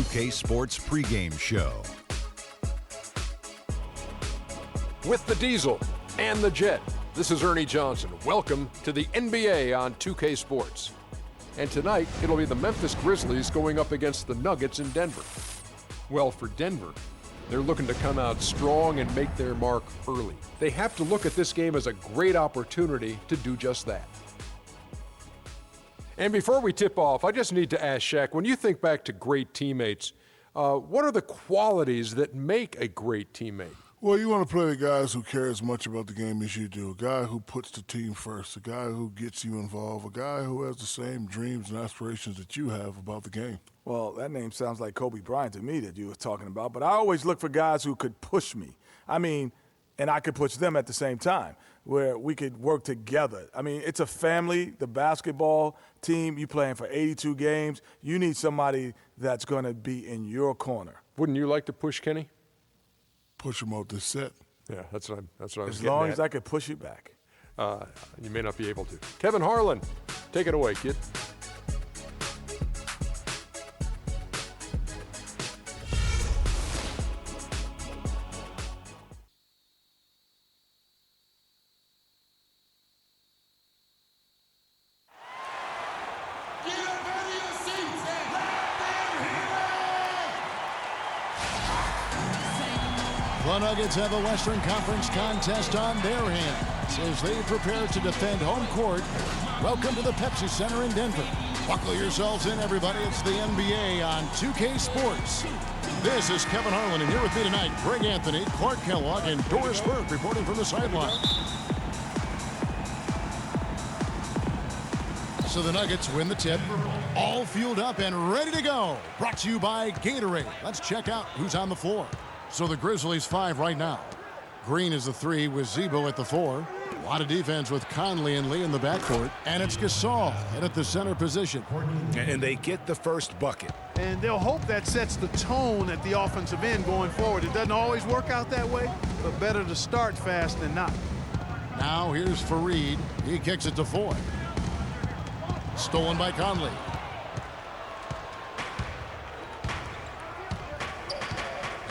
2K Sports pregame show. With the Diesel and the Jet, this is Ernie Johnson. Welcome to the NBA on 2K Sports. And tonight, it'll be the Memphis Grizzlies going up against the Nuggets in Denver. Well, for Denver, they're looking to come out strong and make their mark early. They have to look at this game as a great opportunity to do just that. And before we tip off, I just need to ask Shaq, when you think back to great teammates, what are the qualities that make a great teammate? Well, you want to play with guys who care as much about the game as you do, a guy who puts the team first, a guy who gets you involved, a guy who has the same dreams and aspirations that you have about the game. Well, that name sounds like Kobe Bryant to me that you were talking about, but I always look for guys who could push me. And I could push them at the same time, where we could work together. It's a family, the basketball team, you playing for 82 games. You need somebody that's going to be in your corner. Wouldn't you like to push Kenny? Push him out this set. Yeah, that's what I was getting at. As long as I could push you back. You may not be able to. Kevin Harlan, take it away, kid. The Nuggets have a Western Conference contest on their hands as they prepare to defend home court. Welcome to the Pepsi Center in Denver. Buckle yourselves in, everybody. It's the NBA on 2K Sports. This is Kevin Harlan, and here with me tonight, Greg Anthony, Clark Kellogg, and Doris Burke reporting from the sideline. So the Nuggets win the tip, all fueled up and ready to go. Brought to you by Gatorade. Let's check out who's on the floor. So the Grizzlies 5 right now. Green is the 3 with Zebo at the 4. A lot of defense with Conley and Lee in the backcourt. And it's Gasol at the center position. And they get the first bucket. And they'll hope that sets the tone at the offensive end going forward. It doesn't always work out that way, but better to start fast than not. Now here's Fareed. He kicks it to Foy. Stolen by Conley.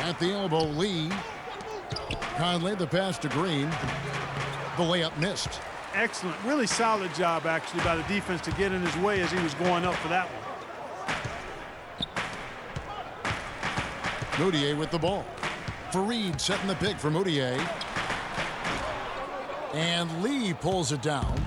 At the elbow, Lee. Conley, the pass to Green. The layup missed. Excellent. Really solid job, actually, by the defense to get in his way as he was going up for that one. Moutier with the ball. Fareed setting the pick for Moutier. And Lee pulls it down.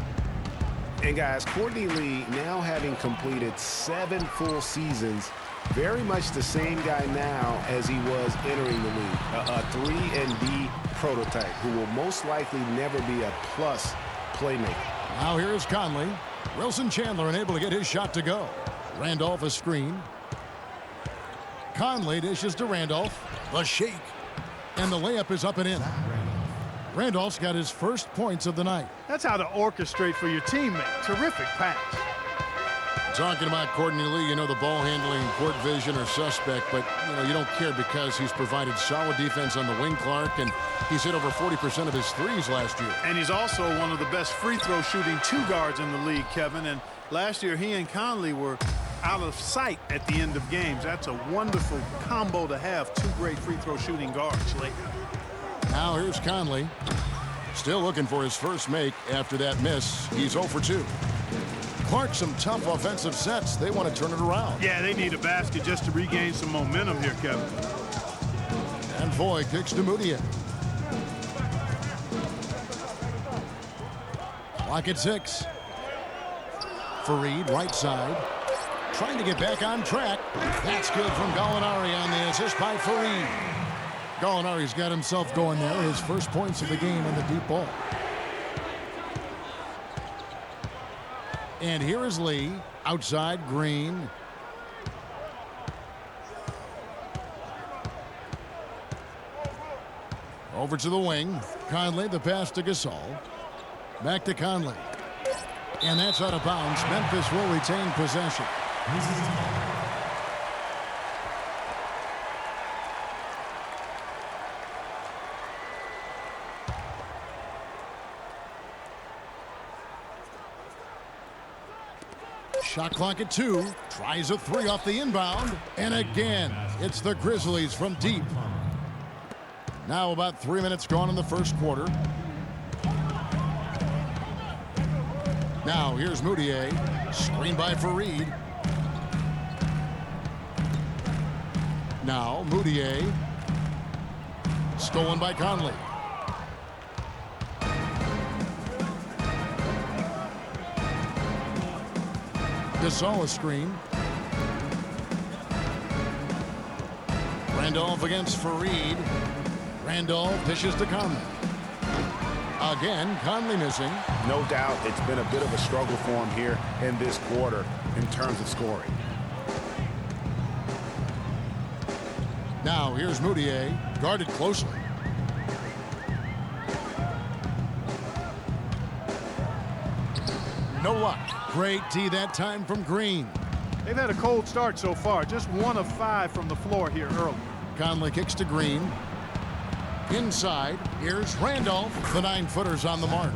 And guys, Courtney Lee, now having completed 7 full seasons, very much the same guy now as he was entering the league. A 3-and-D prototype who will most likely never be a plus playmaker. Now here's Conley. Wilson Chandler unable to get his shot to go. Randolph a screen. Conley dishes to Randolph. The shake. And the layup is up and in. Randolph's got his first points of the night. That's how to orchestrate for your teammate. Terrific pass. Talking about Courtney Lee, you know the ball handling, court vision are suspect, but you don't care because he's provided solid defense on the wing, Clark, and he's hit over 40% of his threes last year. And he's also one of the best free throw shooting 2 guards in the league, Kevin. And last year he and Conley were out of sight at the end of games. That's a wonderful combo to have, 2 great free throw shooting guards late. Now here's Conley. Still looking for his first make after that miss. He's 0 for 2. Clark, some tough offensive sets. They want to turn it around. Yeah, they need a basket just to regain some momentum here, Kevin. And Foy kicks to Moutier. Clock at 6. Fareed, right side. Trying to get back on track. That's good from Gallinari on the assist by Fareed. Gallinari's got himself going there. His first points of the game on the deep ball. And here is Lee. Outside, Green. Over to the wing. Conley, the pass to Gasol. Back to Conley. And that's out of bounds. Memphis will retain possession. Shot clock at 2. Tries a 3 off the inbound. And again, it's the Grizzlies from deep. Now about 3 minutes gone in the first quarter. Now here's Moutier. Screen by Fareed. Now Moutier. Stolen by Conley. Gasol a screen. Randolph against Fareed. Randolph dishes to Conley. Again, Conley missing. No doubt it's been a bit of a struggle for him here in this quarter in terms of scoring. Now here's Moutier, guarded closely. No luck. Great D that time from Green. They've had a cold start so far. Just 1 of 5 from the floor here early. Conley kicks to Green. Inside, here's Randolph. The 9-footer's on the mark.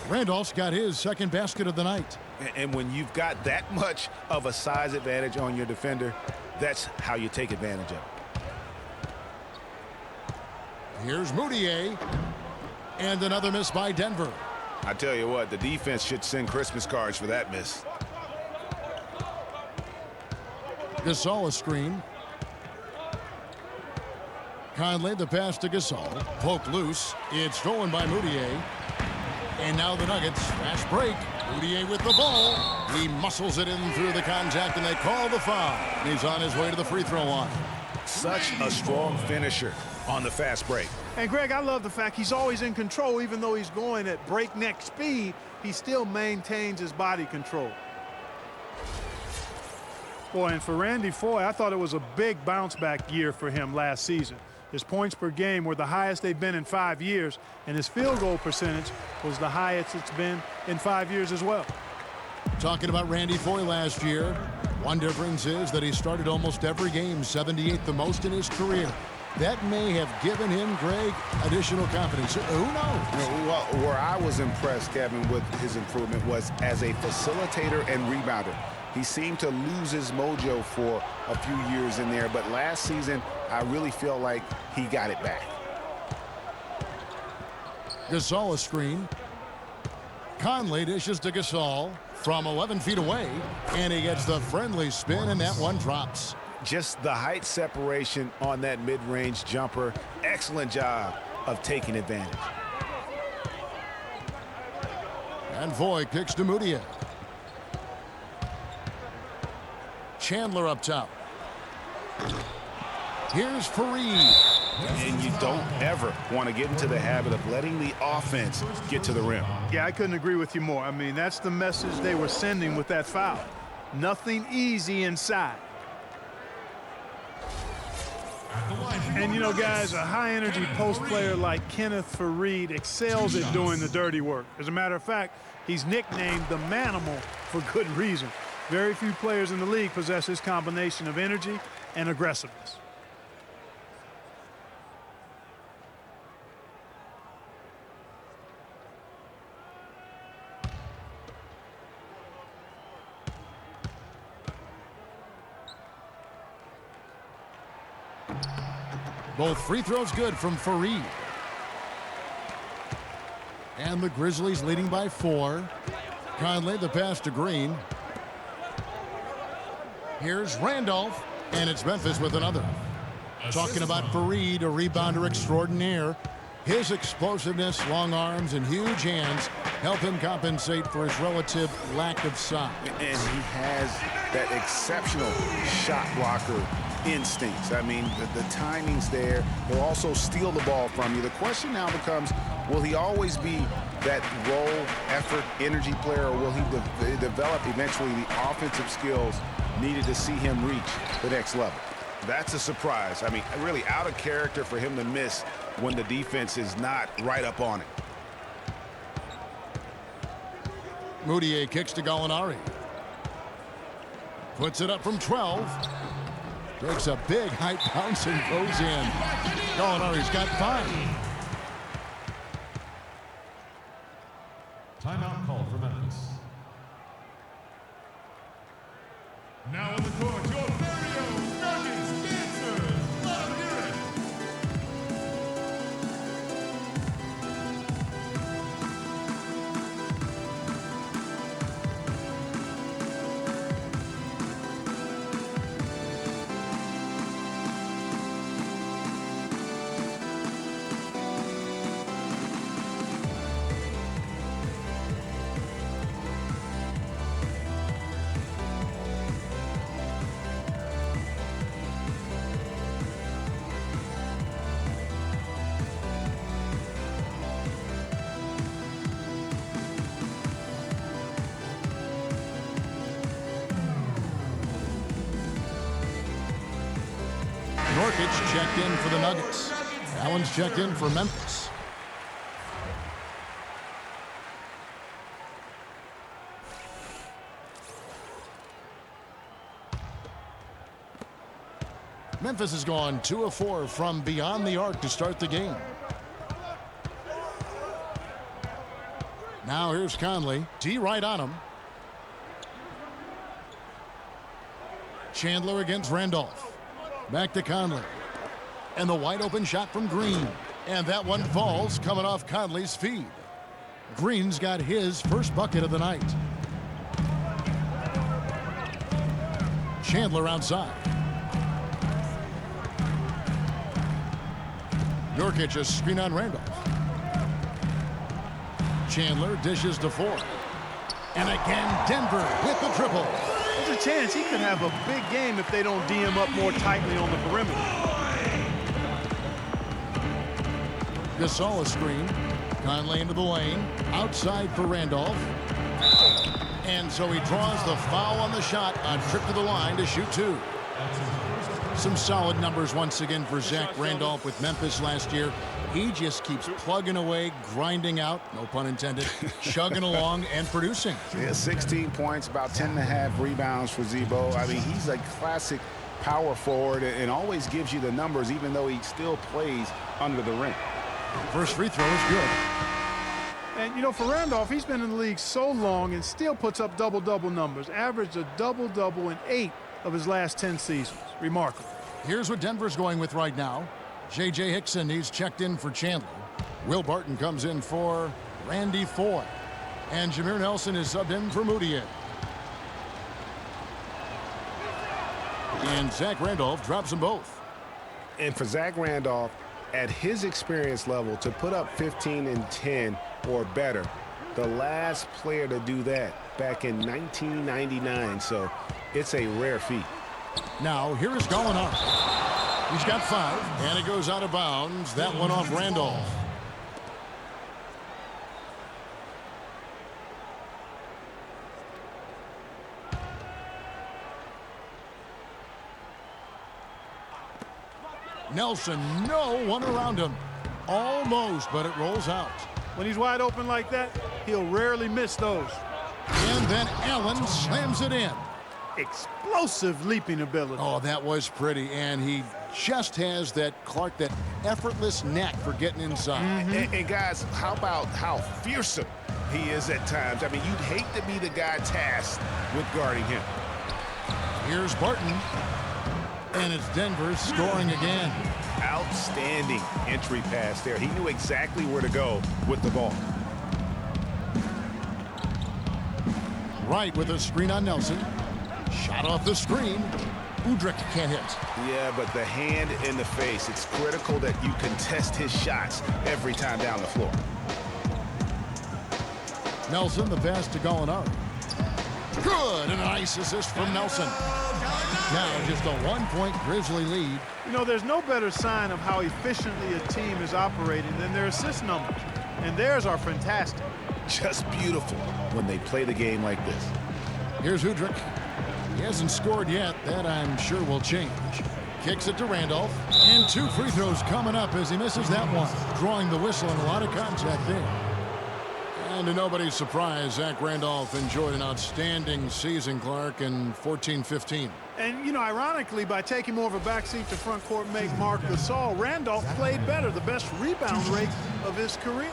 Randolph's got his second basket of the night. And when you've got that much of a size advantage on your defender, that's how you take advantage of it. Here's Moutier. And another miss by Denver. I tell you what, the defense should send Christmas cards for that miss. Gasol a screen. Conley the pass to Gasol. Poke loose. It's stolen by Moutier. And now the Nuggets. Fast break. Moutier with the ball. He muscles it in through the contact, and they call the foul. He's on his way to the free throw line. Such a strong finisher on the fast break. And Greg, I love the fact he's always in control. Even though he's going at breakneck speed, he still maintains his body control. Boy, and for Randy Foye, I thought it was a big bounce back year for him last season. His points per game were the highest they've been in 5 years, and his field goal percentage was the highest it's been in 5 years as well. Talking about Randy Foye last year, one difference is that he started almost every game, 78th the most in his career. That may have given him, Greg, additional confidence. Who knows? Well, where I was impressed, Kevin, with his improvement was as a facilitator and rebounder. He seemed to lose his mojo for a few years in there, but last season, I really feel like he got it back. Gasol a screen. Conley dishes to Gasol from 11 feet away, and he gets the friendly spin, and that one drops. Just the height separation on that mid-range jumper. Excellent job of taking advantage. And Foye kicks to Moutier. Chandler up top. Here's Fareed. And you don't ever want to get into the habit of letting the offense get to the rim. Yeah, I couldn't agree with you more. I mean, that's the message they were sending with that foul. Nothing easy inside. And, you know, guys, a high-energy post player like Kenneth Fareed excels at doing the dirty work. As a matter of fact, he's nicknamed the Manimal for good reason. Very few players in the league possess this combination of energy and aggressiveness. Both free throws good from Fareed. And the Grizzlies leading by 4. Conley the pass to Green. Here's Randolph, and it's Memphis with another. Talking about Fareed, a rebounder extraordinaire. His explosiveness, long arms, and huge hands help him compensate for his relative lack of size. And he has that exceptional shot blocker instincts. I mean, the timing's there. He'll also steal the ball from you. The question now becomes, will he always be that role, effort, energy player, or will he develop eventually the offensive skills needed to see him reach the next level? That's a surprise. I mean, really out of character for him to miss when the defense is not right up on it. Moutier kicks to Gallinari. Puts it up from 12. Takes a big high bounce and goes in. Gallinari's got 5. Timeout call for Memphis. Nurkic checked in for the Nuggets. Allen's checked in for Memphis. Memphis has gone 2 of 4 from beyond the arc to start the game. Now here's Conley. D right on him. Chandler against Randolph. Back to Conley. And the wide open shot from Green. And that one falls coming off Conley's feed. Green's got his first bucket of the night. Chandler outside. Nurkic a screen on Randolph. Chandler dishes to 4. And again, Denver with the triple. There's a chance he could have a big game if they don't D him up more tightly on the perimeter. Gasol a screen. Conley into the lane. Outside for Randolph. And so he draws the foul on the shot. A trip to the line to shoot 2. Some solid numbers once again for Zach Randolph with Memphis last year. He just keeps plugging away, grinding out, no pun intended, chugging along and producing. Yeah, 16 points, about 10.5 rebounds for Zebo. I mean, he's a classic power forward and always gives you the numbers, even though he still plays under the rim. First free throw is good. And, you know, for Randolph, he's been in the league so long and still puts up double-double numbers. Averaged a double-double in 8 of his last 10 seasons. Remarkable. Here's what Denver's going with right now. J.J. Hickson, he's checked in for Chandler. Will Barton comes in for Randy Foy. And Jameer Nelson is subbed in for Moutier. And Zach Randolph drops them both. And for Zach Randolph, at his experience level, to put up 15 and 10 or better, the last player to do that back in 1999. So it's a rare feat. Now, here is Gallinari. He's got 5, and it goes out of bounds. That one off Randolph. Nelson, no one around him. Almost, but it rolls out. When he's wide open like that, he'll rarely miss those. And then Allen slams it in. Explosive leaping ability. Oh, that was pretty, and he just has that effortless knack for getting inside. And guys, how about how fearsome he is at times? I mean, you'd hate to be the guy tasked with guarding him. Here's Barton, and it's Denver scoring again. Outstanding entry pass there. He knew exactly where to go with the ball. Right with a screen on Nelson. Shot off the screen. Udrich can't hit. Yeah, but the hand in the face. It's critical that you contest his shots every time down the floor. Nelson, the pass to Gallinari. Good, and a nice assist from Nelson. Now just a 1-point Grizzly lead. You know, there's no better sign of how efficiently a team is operating than their assist numbers. And theirs are fantastic. Just beautiful when they play the game like this. Here's Udrich. He hasn't scored yet. That, I'm sure, will change. Kicks it to Randolph. And 2 free throws coming up as he misses that one. Drawing the whistle and a lot of contact there. And to nobody's surprise, Zach Randolph enjoyed an outstanding season, Clark, in 14-15. And, you know, ironically, by taking more of a backseat to front court make Marc Gasol, Randolph played better, the best rebound rate of his career.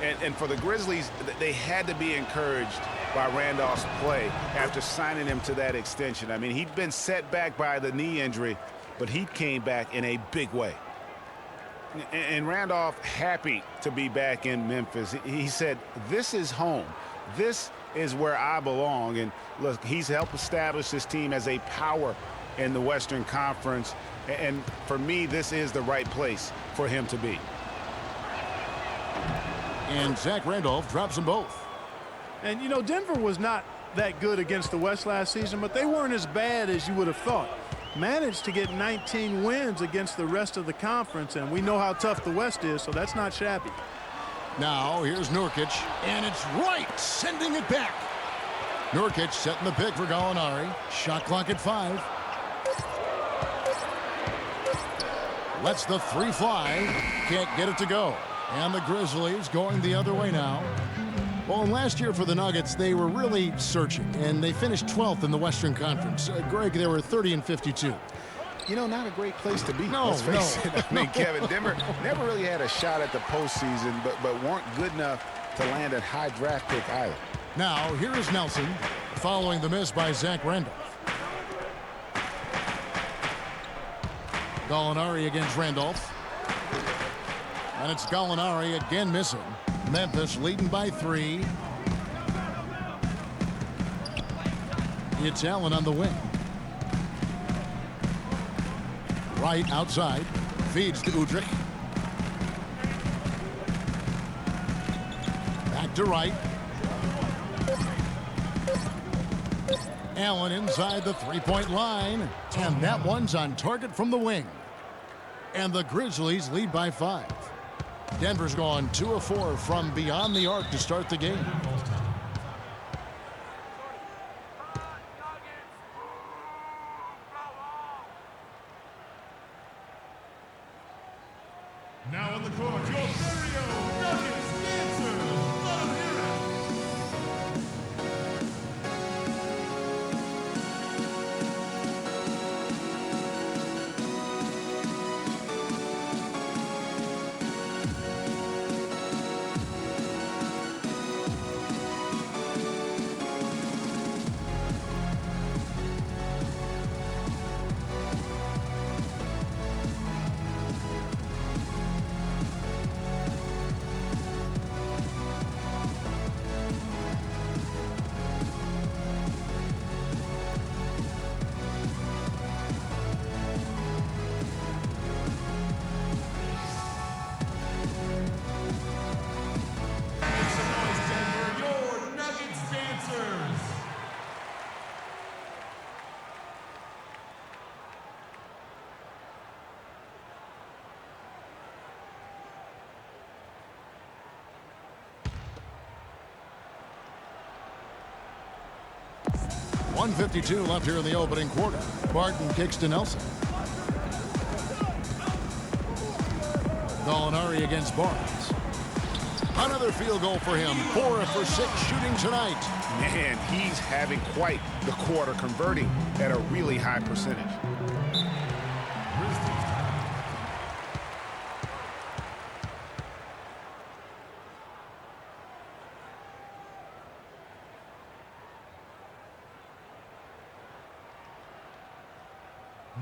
And for the Grizzlies, they had to be encouraged by Randolph's play after signing him to that extension. I mean, he'd been set back by the knee injury, but he came back in a big way. And Randolph happy to be back in Memphis. He said, this is home. This is where I belong. And look, he's helped establish this team as a power in the Western Conference. And for me, this is the right place for him to be. And Zach Randolph drops them both. And, you know, Denver was not that good against the West last season, but they weren't as bad as you would have thought. Managed to get 19 wins against the rest of the conference, and we know how tough the West is, so that's not shabby. Now, here's Nurkic, and it's right, sending it back. Nurkic setting the pick for Gallinari. Shot clock at 5. Lets the three fly. Can't get it to go. And the Grizzlies going the other way now. Well, last year for the Nuggets, they were really searching, and they finished 12th in the Western Conference. Greg, they were 30-52. You know, not a great place to be. No, let's face it. I mean, Kevin, Denver never really had a shot at the postseason, but weren't good enough to land a high draft pick either. Now, here is Nelson, following the miss by Zach Randolph. Gallinari against Randolph. And it's Gallinari again missing. Memphis leading by 3. It's Allen on the wing. Right outside. Feeds to Udrich. Back to right. Allen inside the three-point line. And that one's on target from the wing. And the Grizzlies lead by 5. Denver's gone 2 of 4 from beyond the arc to start the game. Now on the court, your stereo Nuggets dancers. Let 'em hear it. .152 left here in the opening quarter. Barton kicks to Nelson. Gallinari against Barnes. Another field goal for him. 4 for 6 shooting tonight. Man, he's having quite the quarter, converting at a really high percentage.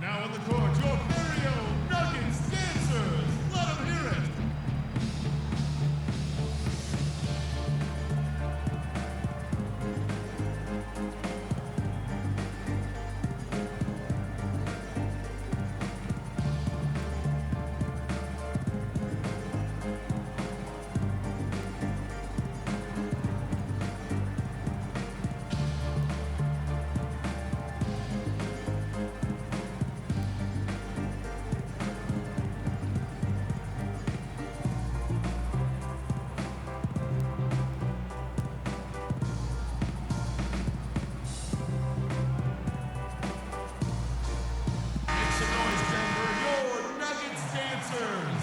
Now on the court, your stereo Nuggets dancers. Let 'em hear it. Make some noise, Denver. Your Nuggets dancers.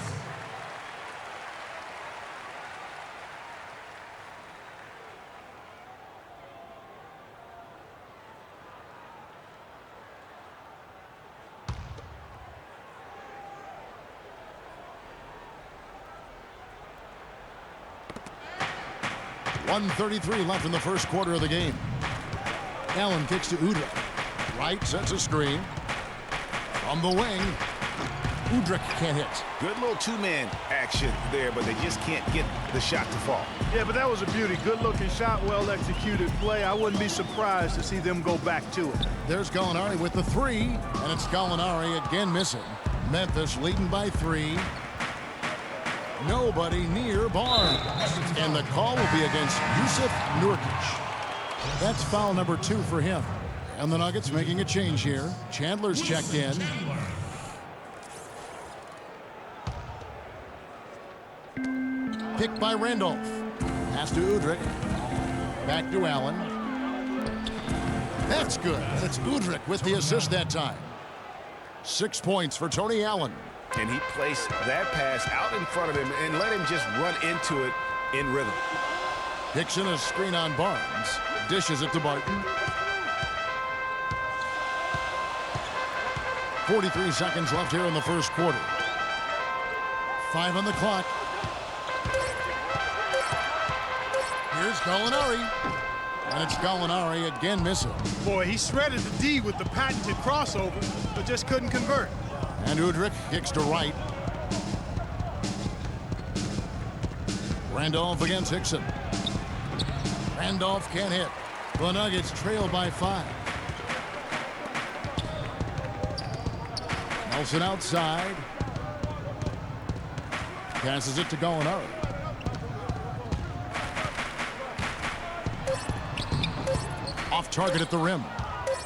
.133 left in the first quarter of the game. Allen kicks to Udrich. Right, sets a screen. On the wing, Udrich can't hit. Good little two-man action there, but they just can't get the shot to fall. Yeah, but that was a beauty. Good-looking shot, well-executed play. I wouldn't be surprised to see them go back to it. There's Gallinari with the 3, and it's Gallinari again missing. Memphis leading by 3. Nobody near Barnes. And the call will be against Yusuf Nurkic. That's foul number 2 for him. And the Nuggets making a change here. Chandler's checked in. Picked by Randolph. Pass to Udrich. Back to Allen. That's good. It's Udrich with the assist that time. 6 points for Tony Allen. And he placed that pass out in front of him and let him just run into it in rhythm. Dixon, a screen on Barnes. Dishes it to Barton. 43 seconds left here in the first quarter. 5 on the clock. Here's Gallinari. And it's Gallinari again missing. Boy, he shredded the D with the patented crossover, but just couldn't convert. And Udrich kicks to right. Randolph against Hickson. Randolph can't hit. The Nuggets trail by 5. Nelson outside. Passes it to Gallinari. Off target at the rim.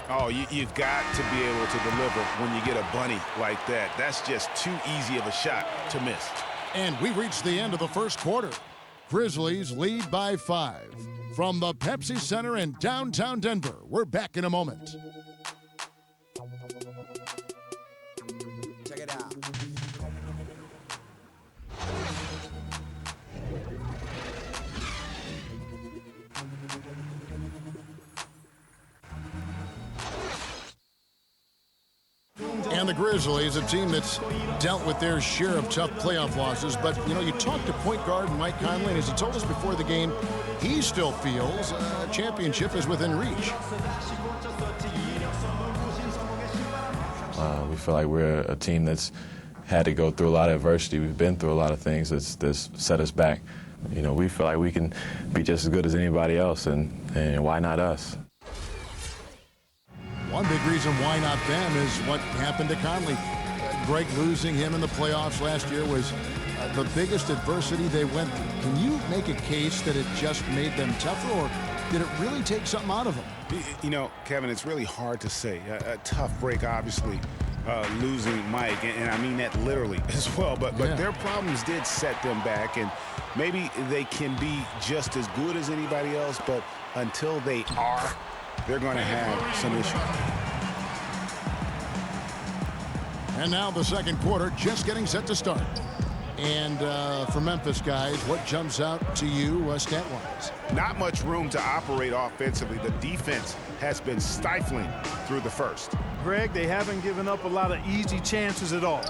Oh, you've got to be able to deliver when you get a bunny like that. That's just too easy of a shot to miss. And we reached the end of the first quarter. Grizzlies lead by 5. From the Pepsi Center in downtown Denver, we're back in a moment. Check it out. And the Grizzlies, a team that's dealt with their share of tough playoff losses. But, you know, you talked to point guard Mike Conley, and as he told us before the game, he still feels a championship is within reach. We feel like we're a team that's had to go through a lot of adversity. We've been through a lot of things that's set us back. You know, we feel like we can be just as good as anybody else, and why not us? One big reason why not them is what happened to Conley. Greg losing him in the playoffs last year was the biggest adversity they went through. Can you make a case that it just made them tougher, or did it really take something out of them? You know, Kevin, it's really hard to say. A tough break, obviously, losing Mike, and I mean that literally as well. But their problems did set them back, and maybe they can be just as good as anybody else, but until they are, they're going to have some issues. And now the second quarter just getting set to start. And for Memphis, guys, what jumps out to you stat-wise? Not much room to operate offensively. The defense has been stifling through the first. Greg, they haven't given up a lot of easy chances at all.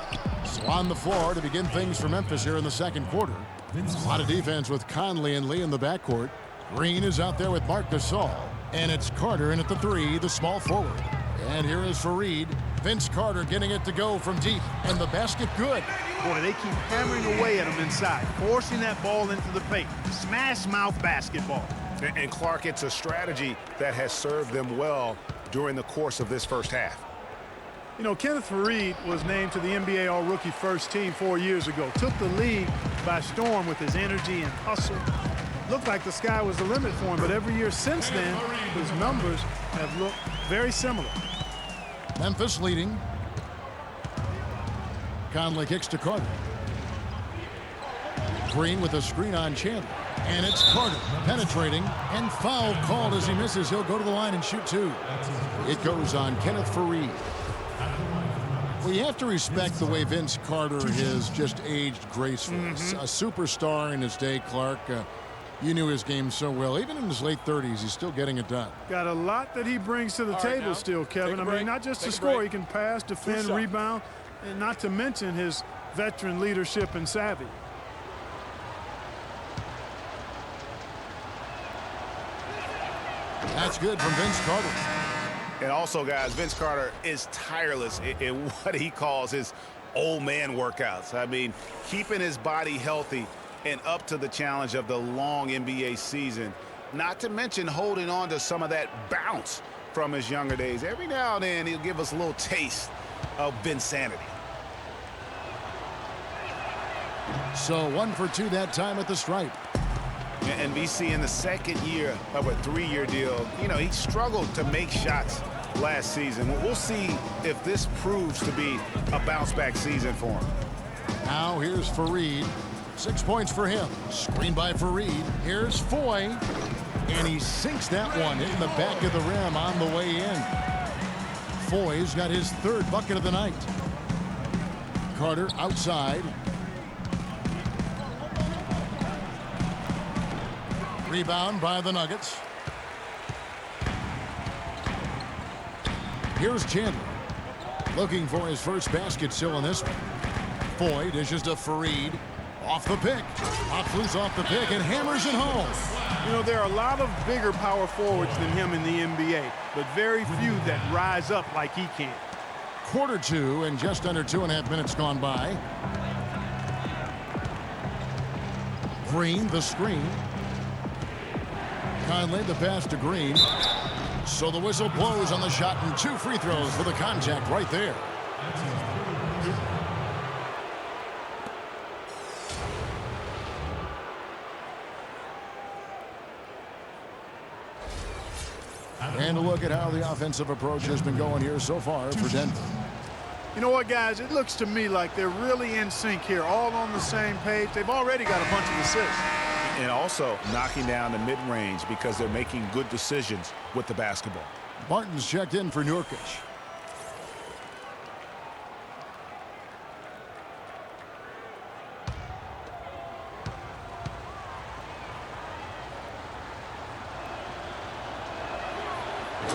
So on the floor to begin things for Memphis here in the second quarter. A lot of defense with Conley and Lee in the backcourt. Green is out there with Marc Gasol. And it's Carter in at the 3, the small forward. And here is Fareed. Vince Carter getting it to go from deep. And the basket good. Boy, they keep hammering away at him inside, forcing that ball into the paint. Smash mouth basketball. And Clark, it's a strategy that has served them well during the course of this first half. You know, Kenneth Fareed was named to the NBA All-Rookie First Team 4 years ago. Took the league by storm with his energy and hustle. Looked like the sky was the limit for him, but every year since then, his numbers have looked very similar. Memphis leading. Conley kicks to Carter. Green with a screen on Chandler. And it's Carter penetrating, and foul called as he misses. He'll go to the line and shoot 2. It goes on Kenneth Fareed. Well, you have to respect the way Vince Carter has just aged gracefully. A superstar in his day, Clark. You knew his game so well. Even in his late 30s, he's still getting it done. Got a lot that he brings to the table still, Kevin. I mean, not just to score. He can pass, defend, rebound, and not to mention his veteran leadership and savvy. That's good from Vince Carter. And also, guys, Vince Carter is tireless in what he calls his old man workouts. I mean, keeping his body healthy and up to the challenge of the long NBA season, not to mention holding on to some of that bounce from his younger days. Every now and then, he'll give us a little taste of Vinsanity. So 1 for 2 that time at the stripe. And VC in the second year of a 3-year deal, you know, he struggled to make shots last season. We'll see if this proves to be a bounce-back season for him. Now here's Fareed. 6 points for him. Screen by Fareed. Here's Foy. And he sinks that one, hitting the back of the rim on the way in. Foy's got his 3rd bucket of the night. Carter outside. Rebound by the Nuggets. Here's Chandler. Looking for his first basket still in this one. Foy dishes to Fareed. Off the pick. Pops loose off the pick and hammers it home. You know, there are a lot of bigger power forwards than him in the NBA, but very few that rise up like he can. Quarter two and just under 2.5 minutes gone by. Green, the screen. Conley, the pass to Green. So the whistle blows on the shot and 2 free throws for the contact right there. And a look at how the offensive approach has been going here so far for Denver. You know what, guys? It looks to me like they're really in sync here, all on the same page. They've already got a bunch of assists. And also knocking down the mid-range because they're making good decisions with the basketball. Martin's checked in for Nurkic.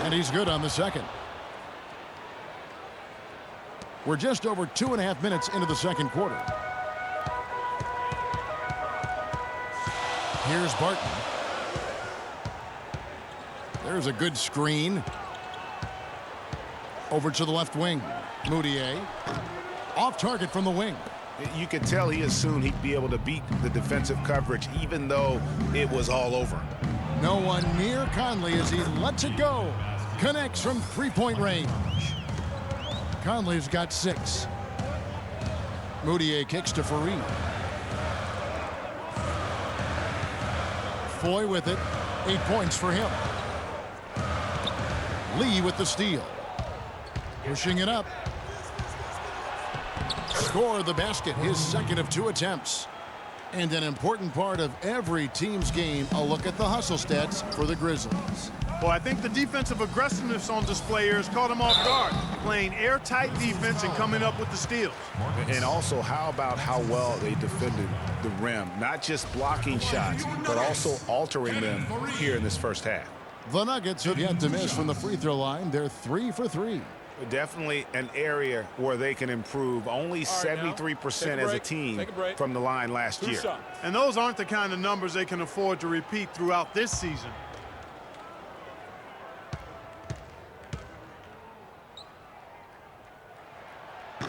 And he's good on the second. We're just over 2.5 minutes into the second quarter. Here's Barton. There's a good screen. Over to the left wing. Moutier. Off target from the wing. You could tell he assumed he'd be able to beat the defensive coverage even though it was all over. No one near Conley as he lets it go. Connects from three-point range. Conley's got 6. Moutier kicks to Fareed. Foy with it. 8 points for him. Lee with the steal. Pushing it up. Score the basket, his second of 2 attempts. And an important part of every team's game, a look at the hustle stats for the Grizzlies. Well, I think the defensive aggressiveness on display here has caught them off guard, playing airtight defense and coming up with the steals. And also, how about how well they defended the rim? Not just blocking shots, but also altering them here in this first half. The Nuggets have yet to miss from the free throw line. They're 3 for 3. Definitely an area where they can improve. Only 73% as a team from the line last year. And those aren't the kind of numbers they can afford to repeat throughout this season.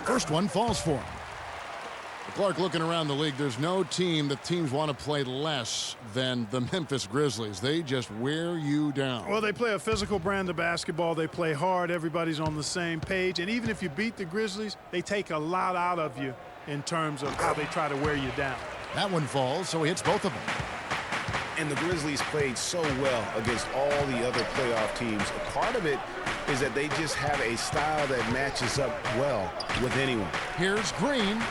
First one falls for him. Clark, looking around the league, there's no team that teams want to play less than the Memphis Grizzlies. They just wear you down. Well, they play a physical brand of basketball. They play hard. Everybody's on the same page. And even if you beat the Grizzlies, they take a lot out of you in terms of how they try to wear you down. That one falls, so he hits both of them. And the Grizzlies played so well against all the other playoff teams. Part of it is that they just have a style that matches up well with anyone. Here's Green.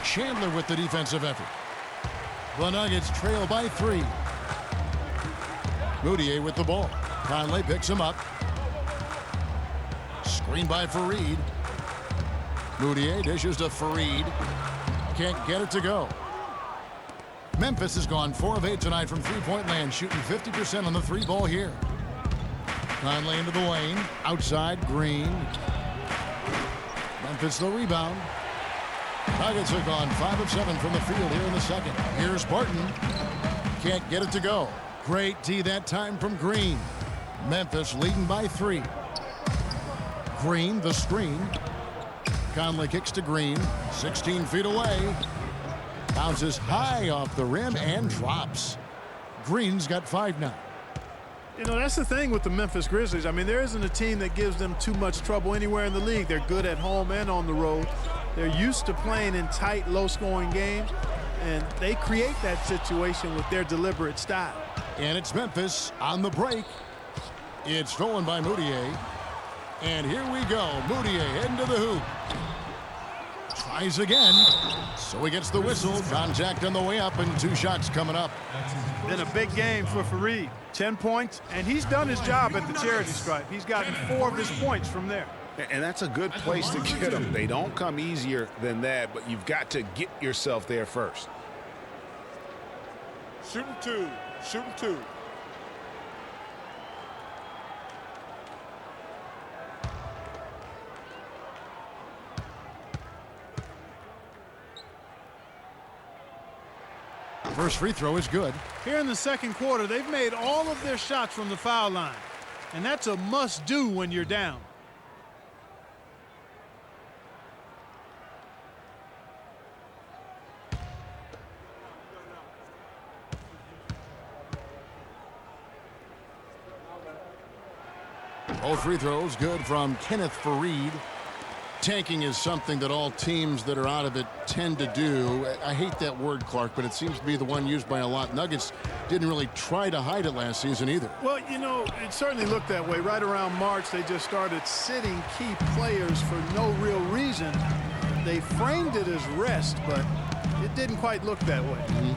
Chandler with the defensive effort. The Nuggets trail by 3. Moutier with the ball. Conley picks him up. Screen by Fareed. Moutier dishes to Fareed. Can't get it to go. Memphis has gone 4 of 8 tonight from three-point land, shooting 50% on the 3 ball here. Conley into the lane. Outside, Green. Memphis the rebound. Nuggets have gone 5 of 7 from the field here in the second. Here's Barton. Can't get it to go. Great D that time from Green. Memphis leading by 3. Green, the screen. Conley kicks to Green. 16 feet away. Bounces high off the rim and drops. Green's got 5 now. You know, that's the thing with the Memphis Grizzlies. I mean, there isn't a team that gives them too much trouble anywhere in the league. They're good at home and on the road. They're used to playing in tight, low-scoring games, and they create that situation with their deliberate style. And it's Memphis on the break. It's stolen by Moutier. And here we go. Moutier heading to the hoop. Tries again. So he gets the whistle. Contact on the way up and 2 shots coming up. Been a big game for Fareed. 10 points, and he's done his job at the charity stripe. He's gotten 4 of his points from there. And that's a good place to get them. They don't come easier than that, but you've got to get yourself there first. Shooting two. Shooting two. First free throw is good. Here in the second quarter, they've made all of their shots from the foul line. And that's a must-do when you're down. Both free throws good from Kenneth Fareed. Tanking is something that all teams that are out of it tend to do. I hate that word, Clark, but it seems to be the one used by a lot. Nuggets didn't really try to hide it last season either. Well, you know, it certainly looked that way. Right around March, they just started sitting key players for no real reason. They framed it as rest, but it didn't quite look that way.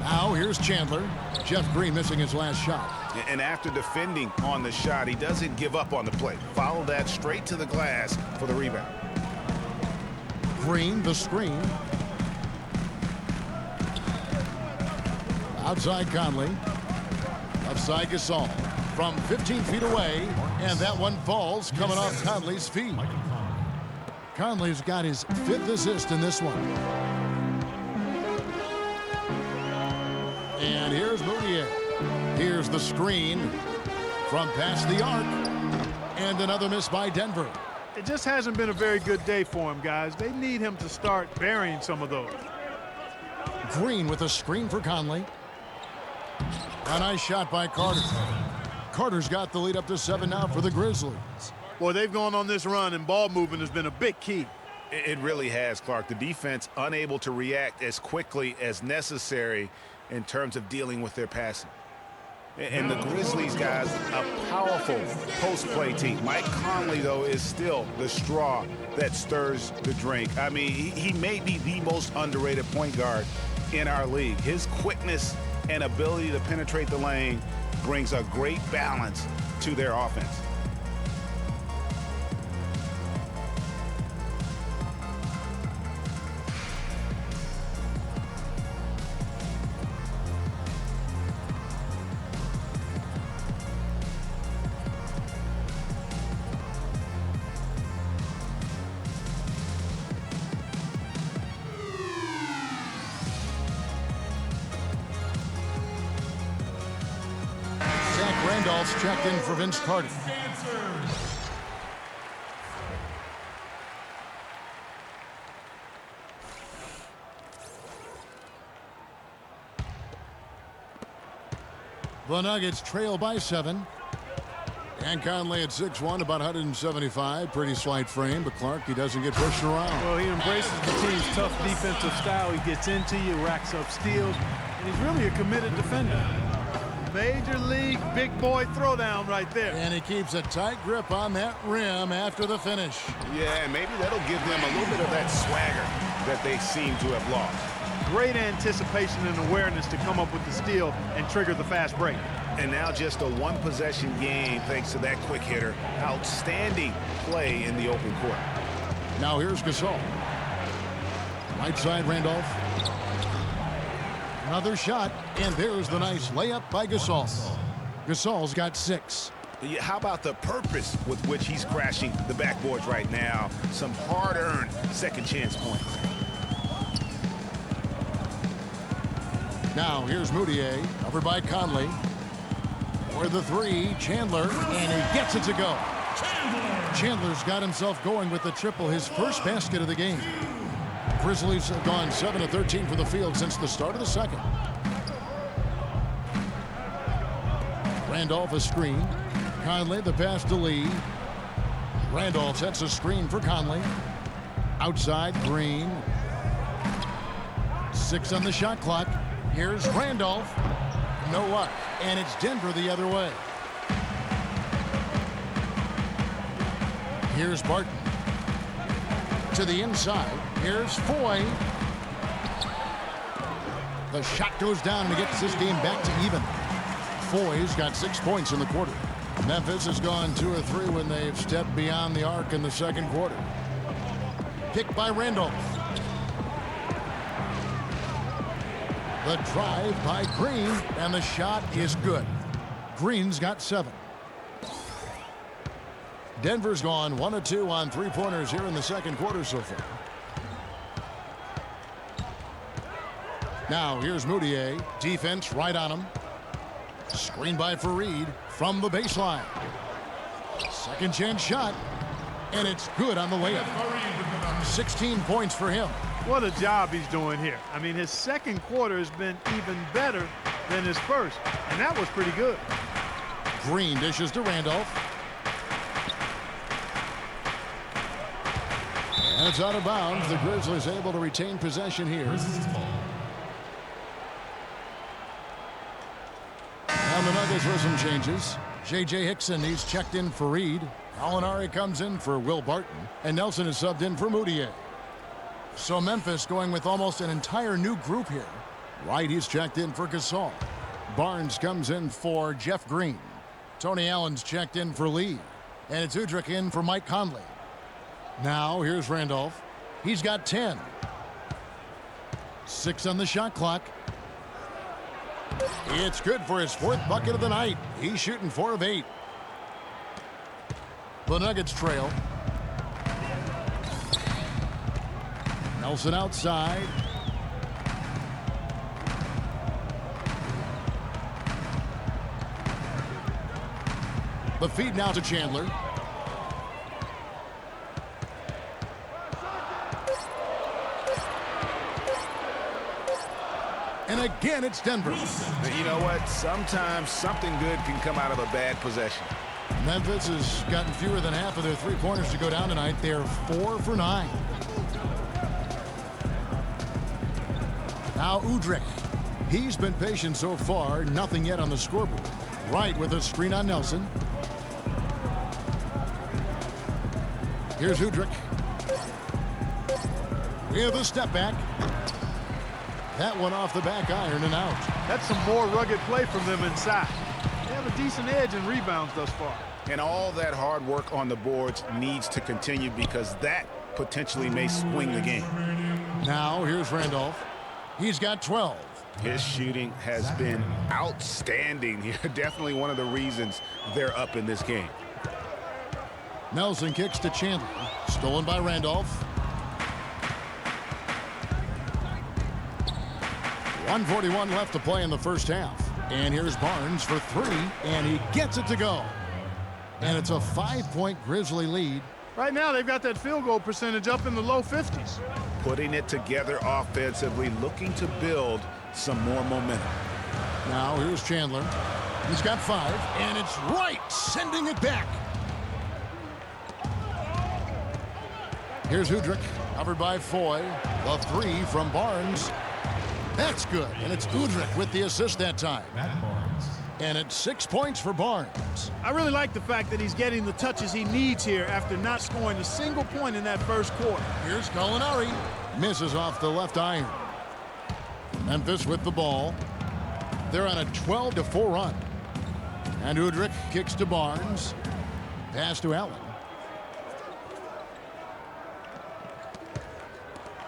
Now here's Chandler. Jeff Green missing his last shot. And after defending on the shot, he doesn't give up on the play. Follow that straight to the glass for the rebound. Green, the screen. Outside Conley. Offside Gasol. From 15 feet away, and that one falls coming off Conley's feet. Conley's got his 5th assist in this one. And here's Moutier. Here's the screen from past the arc. And another miss by Denver. It just hasn't been a very good day for him, guys. They need him to start burying some of those. Green with a screen for Conley. A nice shot by Carter. Carter's got the lead up to 7 now for the Grizzlies. Boy, they've gone on this run, and ball movement has been a big key. It really has, Clark. The defense unable to react as quickly as necessary in terms of dealing with their passing. And the Grizzlies, guys, a powerful post-play team. Mike Conley, though, is still the straw that stirs the drink. I mean, he may be the most underrated point guard in our league. His quickness and ability to penetrate the lane brings a great balance to their offense. Randolph's checked in for Vince Carter. The Nuggets trail by 7. And Conley at 6'1", about 175. Pretty slight frame, but Clark, he doesn't get pushed around. Well, he embraces the team's tough defensive style. He gets into you, racks up steals, and he's really a committed defender. Major league big boy throwdown right there. And he keeps a tight grip on that rim after the finish. Yeah, and maybe that'll give them a little bit of that swagger that they seem to have lost. Great anticipation and awareness to come up with the steal and trigger the fast break. And now just a one-possession game thanks to that quick hitter. Outstanding play in the open court. Now here's Gasol. Right side, Randolph. Another shot, and there's the nice layup by Gasol. Gasol's got 6. Yeah, how about the purpose with which he's crashing the backboards right now? Some hard-earned second chance points. Now here's Moutier, covered by Conley. For the 3, Chandler, and he gets it to go. Chandler's got himself going with the triple, his first basket of the game. Grizzlies have gone 7 of 13 from the field since the start of the second. Randolph a screen. Conley the pass to Lee. Randolph sets a screen for Conley. Outside, Green. 6 on the shot clock. Here's Randolph. No luck. And it's Denver the other way. Here's Barton. To the inside. Here's Foy. The shot goes down and he gets this game back to even. Foy's got 6 points in the quarter. Memphis has gone 2 or 3 when they've stepped beyond the arc in the second quarter. Picked by Randolph. The drive by Green, and the shot is good. Green's got 7. Denver's gone 1 of 2 on 3-pointers here in the second quarter so far. Now here's Moutier. Defense right on him. Screen by Fareed from the baseline. Second chance shot. And it's good on the layup. 16 points for him. What a job he's doing here. I mean, his second quarter has been even better than his first. And that was pretty good. Green dishes to Randolph. And it's out of bounds. The Grizzlies able to retain possession here. And the Nuggets with some changes. J.J. Hickson, he's checked in for Reed. Alinari comes in for Will Barton. And Nelson is subbed in for Moutier. So Memphis going with almost an entire new group here. Wright, he's checked in for Gasol. Barnes comes in for Jeff Green. Tony Allen's checked in for Lee. And it's Udrich in for Mike Conley. Now here's Randolph. He's got 10. 6 on the shot clock. It's good for his 4th bucket of the night. He's shooting 4 of 8. The Nuggets trail. Nelson outside. The feed now to Chandler. And again, it's Denver. You know what? Sometimes something good can come out of a bad possession. Memphis has gotten fewer than half of their 3-pointers to go down tonight. They're 4 for 9. Now Udrich. He's been patient so far. Nothing yet on the scoreboard. Wright with a screen on Nelson. Here's Udrich. With a step back. That one off the back iron and out. That's some more rugged play from them inside. They have a decent edge in rebounds thus far. And all that hard work on the boards needs to continue because that potentially may swing the game. Now here's Randolph. He's got 12. His shooting has been outstanding here. Definitely one of the reasons they're up in this game. Nelson kicks to Chandler. Stolen by Randolph. 1:41 left to play in the first half. And here's Barnes for 3, and he gets it to go. And it's a 5-point Grizzly lead. Right now, they've got that field goal percentage up in the low 50s. Putting it together offensively, looking to build some more momentum. Now here's Chandler. He's got 5, and it's Wright sending it back. Here's Udrich, covered by Foy. The 3 from Barnes. That's good, and it's Udrich with the assist that time. And it's 6 points for Barnes. I really like the fact that he's getting the touches he needs here after not scoring a single point in that first quarter. Here's Gallinari. Misses off the left iron. Memphis with the ball. They're on a 12-4 run. And Udrich kicks to Barnes. Pass to Allen.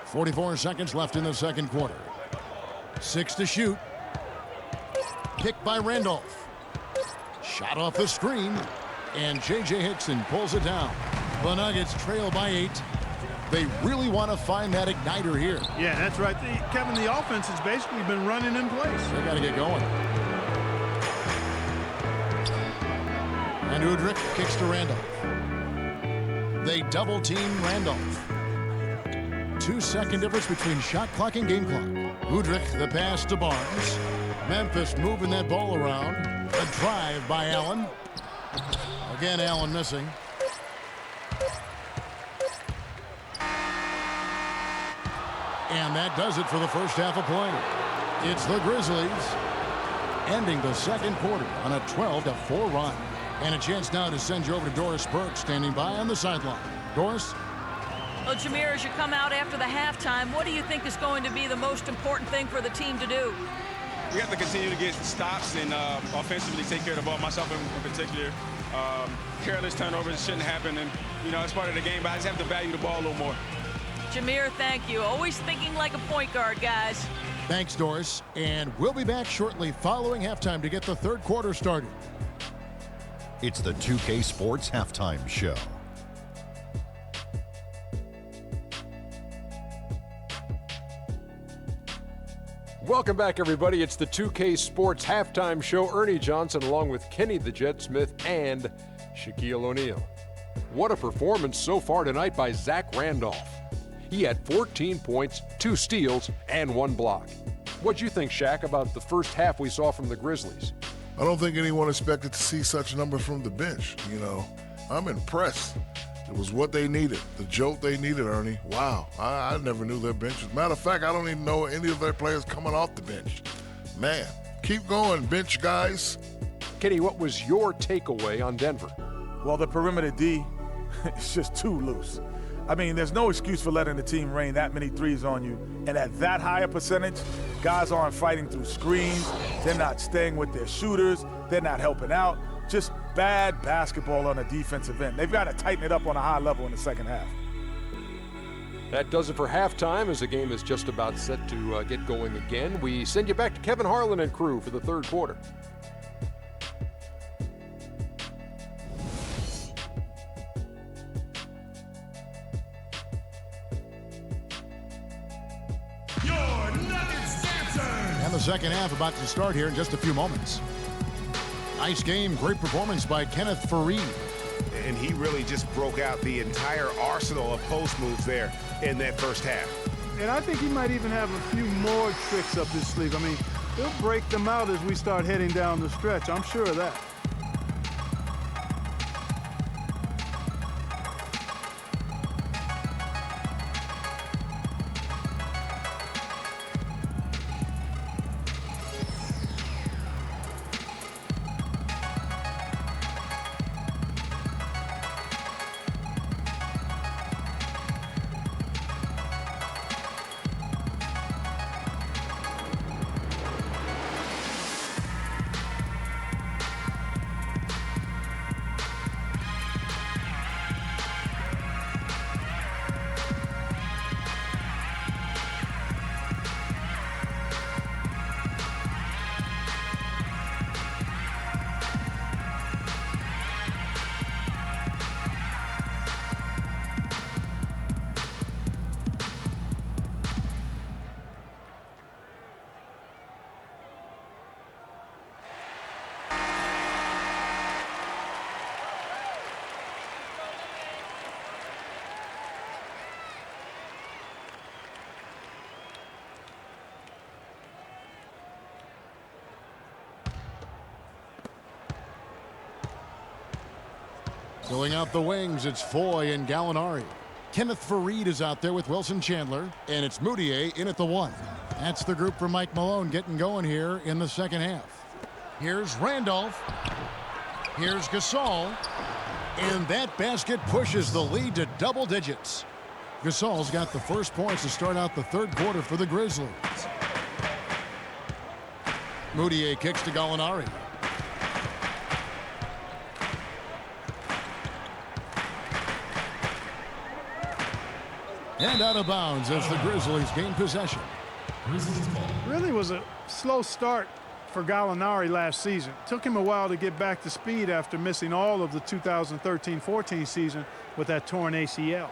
44 seconds left in the second quarter. 6 to shoot. Picked by Randolph. Shot off the screen. And J.J. Hickson pulls it down. The Nuggets trail by 8. They really want to find that igniter here. Yeah, that's right. Kevin, the offense has basically been running in place. They got to get going. And Udrich kicks to Randolph. They double team Randolph. 2-second difference between shot clock and game clock. Udrich, the pass to Barnes. Memphis moving that ball around. A drive by Allen. Again, Allen missing. And that does it for the first half of play. It's the Grizzlies ending the second quarter on a 12-4 run. And a chance now to send you over to Doris Burke, standing by on the sideline. Doris? Well, Jameer, as you come out after the halftime, what do you think is going to be the most important thing for the team to do? We have to continue to get stops and offensively take care of the ball, myself in particular. Careless turnovers shouldn't happen, and, you know, it's part of the game, but I just have to value the ball a little more. Jameer, thank you. Always thinking like a point guard, guys. Thanks, Doris. And we'll be back shortly following halftime to get the third quarter started. It's the 2K Sports Halftime Show. Welcome back, everybody. It's the 2K Sports Halftime Show. Ernie Johnson along with Kenny the Jet Smith and Shaquille O'Neal. What a performance so far tonight by Zach Randolph. He had 14 points, 2 steals, and 1 block. What'd you think, Shaq, about the first half we saw from the Grizzlies? I don't think anyone expected to see such numbers from the bench. You know, I'm impressed. It was what they needed, the jolt they needed, Ernie. Wow, I never knew their bench. As a matter of fact, I don't even know any of their players coming off the bench. Man, keep going, bench guys. Kenny, what was your takeaway on Denver? Well, the perimeter D is just too loose. I mean, there's no excuse for letting the team rain that many threes on you. And at that high a percentage, guys aren't fighting through screens. They're not staying with their shooters. They're not helping out. Just bad basketball on a defensive end. They've got to tighten it up on a high level in the second half. That does it for halftime as the game is just about set to get going again. We send you back to Kevin Harlan and crew for the third quarter. And the second half about to start here in just a few moments. Nice game, great performance by Kenneth Faried. And he really just broke out the entire arsenal of post moves there in that first half. And I think he might even have a few more tricks up his sleeve. I mean, he'll break them out as we start heading down the stretch. I'm sure of that. Filling out the wings, it's Foy and Gallinari. Kenneth Faried is out there with Wilson Chandler, and it's Moutier in at the 1. That's the group for Mike Malone getting going here in the second half. Here's Randolph. Here's Gasol. And that basket pushes the lead to double digits. Gasol's got the first points to start out the third quarter for the Grizzlies. Moutier kicks to Gallinari. And out of bounds as the Grizzlies gain possession. Really was a slow start for Gallinari last season. Took him a while to get back to speed after missing all of the 2013-14 season with that torn ACL.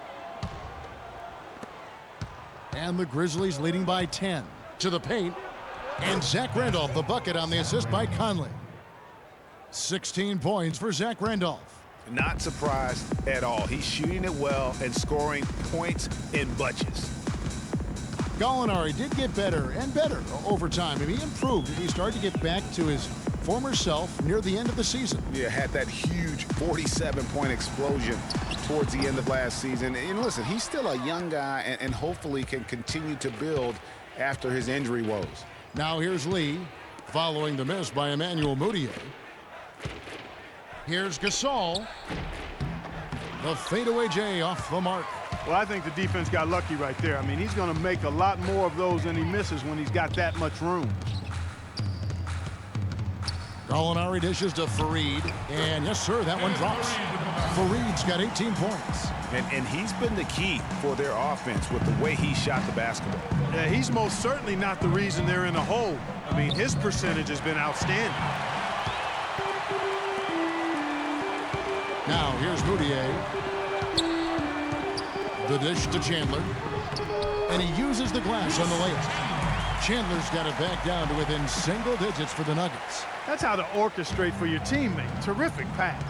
And the Grizzlies leading by 10 to the paint. And Zach Randolph, the bucket on the assist by Conley. 16 points for Zach Randolph. Not surprised at all. He's shooting it well and scoring points in bunches. Gallinari did get better and better over time. I mean, he improved. He started to get back to his former self near the end of the season. Yeah, had that huge 47-point explosion towards the end of last season. And listen, he's still a young guy and hopefully can continue to build after his injury woes. Now here's Lee following the miss by Emmanuel Moutier. Here's Gasol. The fadeaway J off the mark. Well, I think the defense got lucky right there. I mean, he's going to make a lot more of those than he misses when he's got that much room. Gallinari dishes to Fareed. And yes, sir, that one drops. Fareed's got 18 points. And he's been the key for their offense with the way he shot the basketball. Yeah, he's most certainly not the reason they're in a hole. I mean, his percentage has been outstanding. Now, here's Moutier. The dish to Chandler. And he uses the glass on the layup. Chandler's got it back down to within single digits for the Nuggets. That's how to orchestrate for your teammate. Terrific pass.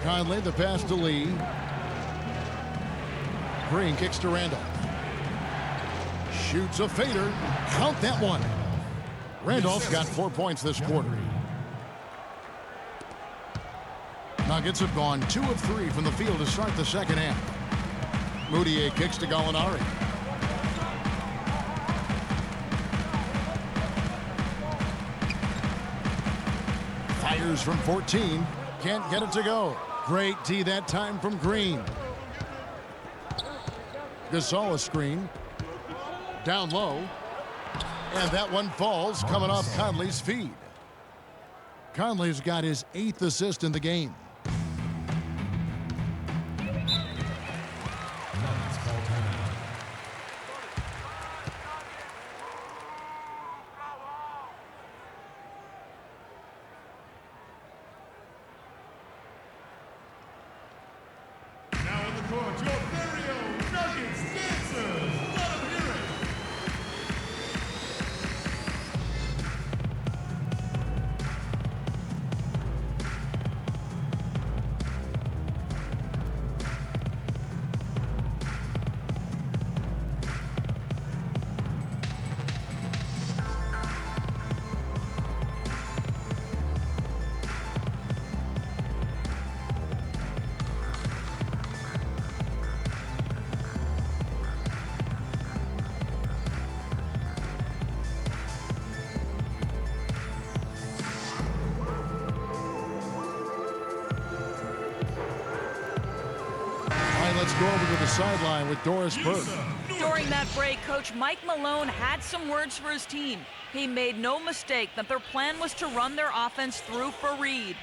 Conley, the pass to Lee. Green kicks to Randolph. Shoots a fader. Count that one. Randolph's got 4 points this quarter. Nuggets have gone 2 of 3 from the field to start the second half. Moutier kicks to Gallinari. Fires from 14. Can't get it to go. Great D that time from Green. Gasol a screen. Down low. And that one falls, coming off Conley's feed. Conley's got his 8th assist in the game. Now in the court, your very own Nuggets dancers. Let them hear it. Let's go over to the sideline with Doris Burke. During that break, Coach Mike Malone had some words for his team. He made no mistake that their plan was to run their offense through Fareed.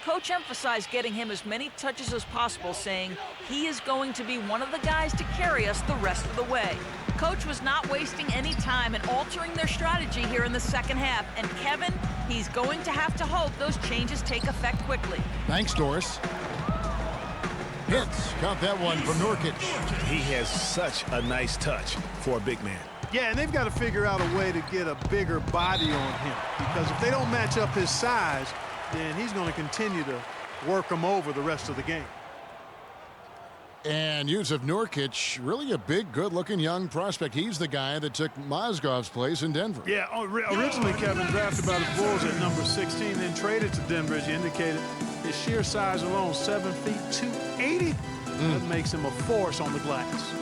Coach emphasized getting him as many touches as possible, saying he is going to be one of the guys to carry us the rest of the way. Coach was not wasting any time in altering their strategy here in the second half. And Kevin, he's going to have to hope those changes take effect quickly. Thanks, Doris. Hits. Count that one from Nurkic. He has such a nice touch for a big man. Yeah, and they've got to figure out a way to get a bigger body on him, because if they don't match up his size, then he's going to continue to work them over the rest of the game. And Yusuf Nurkic, really a big, good-looking young prospect. He's the guy that took Mozgov's place in Denver. Yeah, originally Kevin drafted by the Bulls at number 16, then traded to Denver, as you indicated. His sheer size alone, 7 feet 280. That makes him a force on the glass.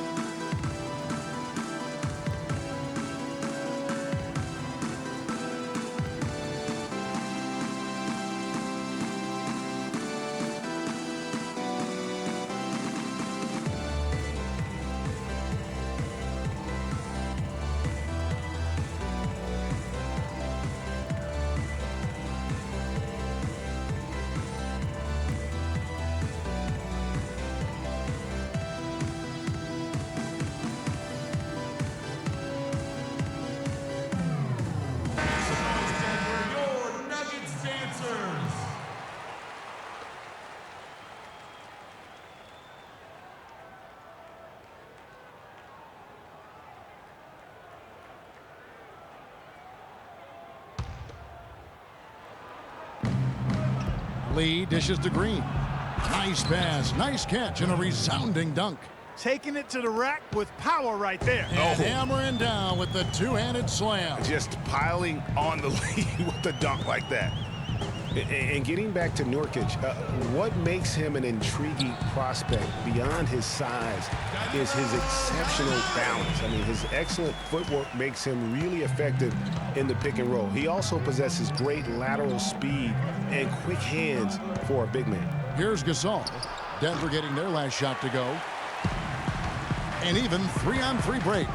Lee dishes to Green. Nice pass, nice catch, and a resounding dunk. Taking it to the rack with power right there. And hammering down with the two-handed slam. Just piling on the lead with a dunk like that. And getting back to Nurkic, what makes him an intriguing prospect beyond his size is his exceptional balance. I mean, his excellent footwork makes him really effective in the pick and roll. He also possesses great lateral speed and quick hands for a big man. Here's Gasol. Denver getting their last shot to go. An even 3-on-3 break.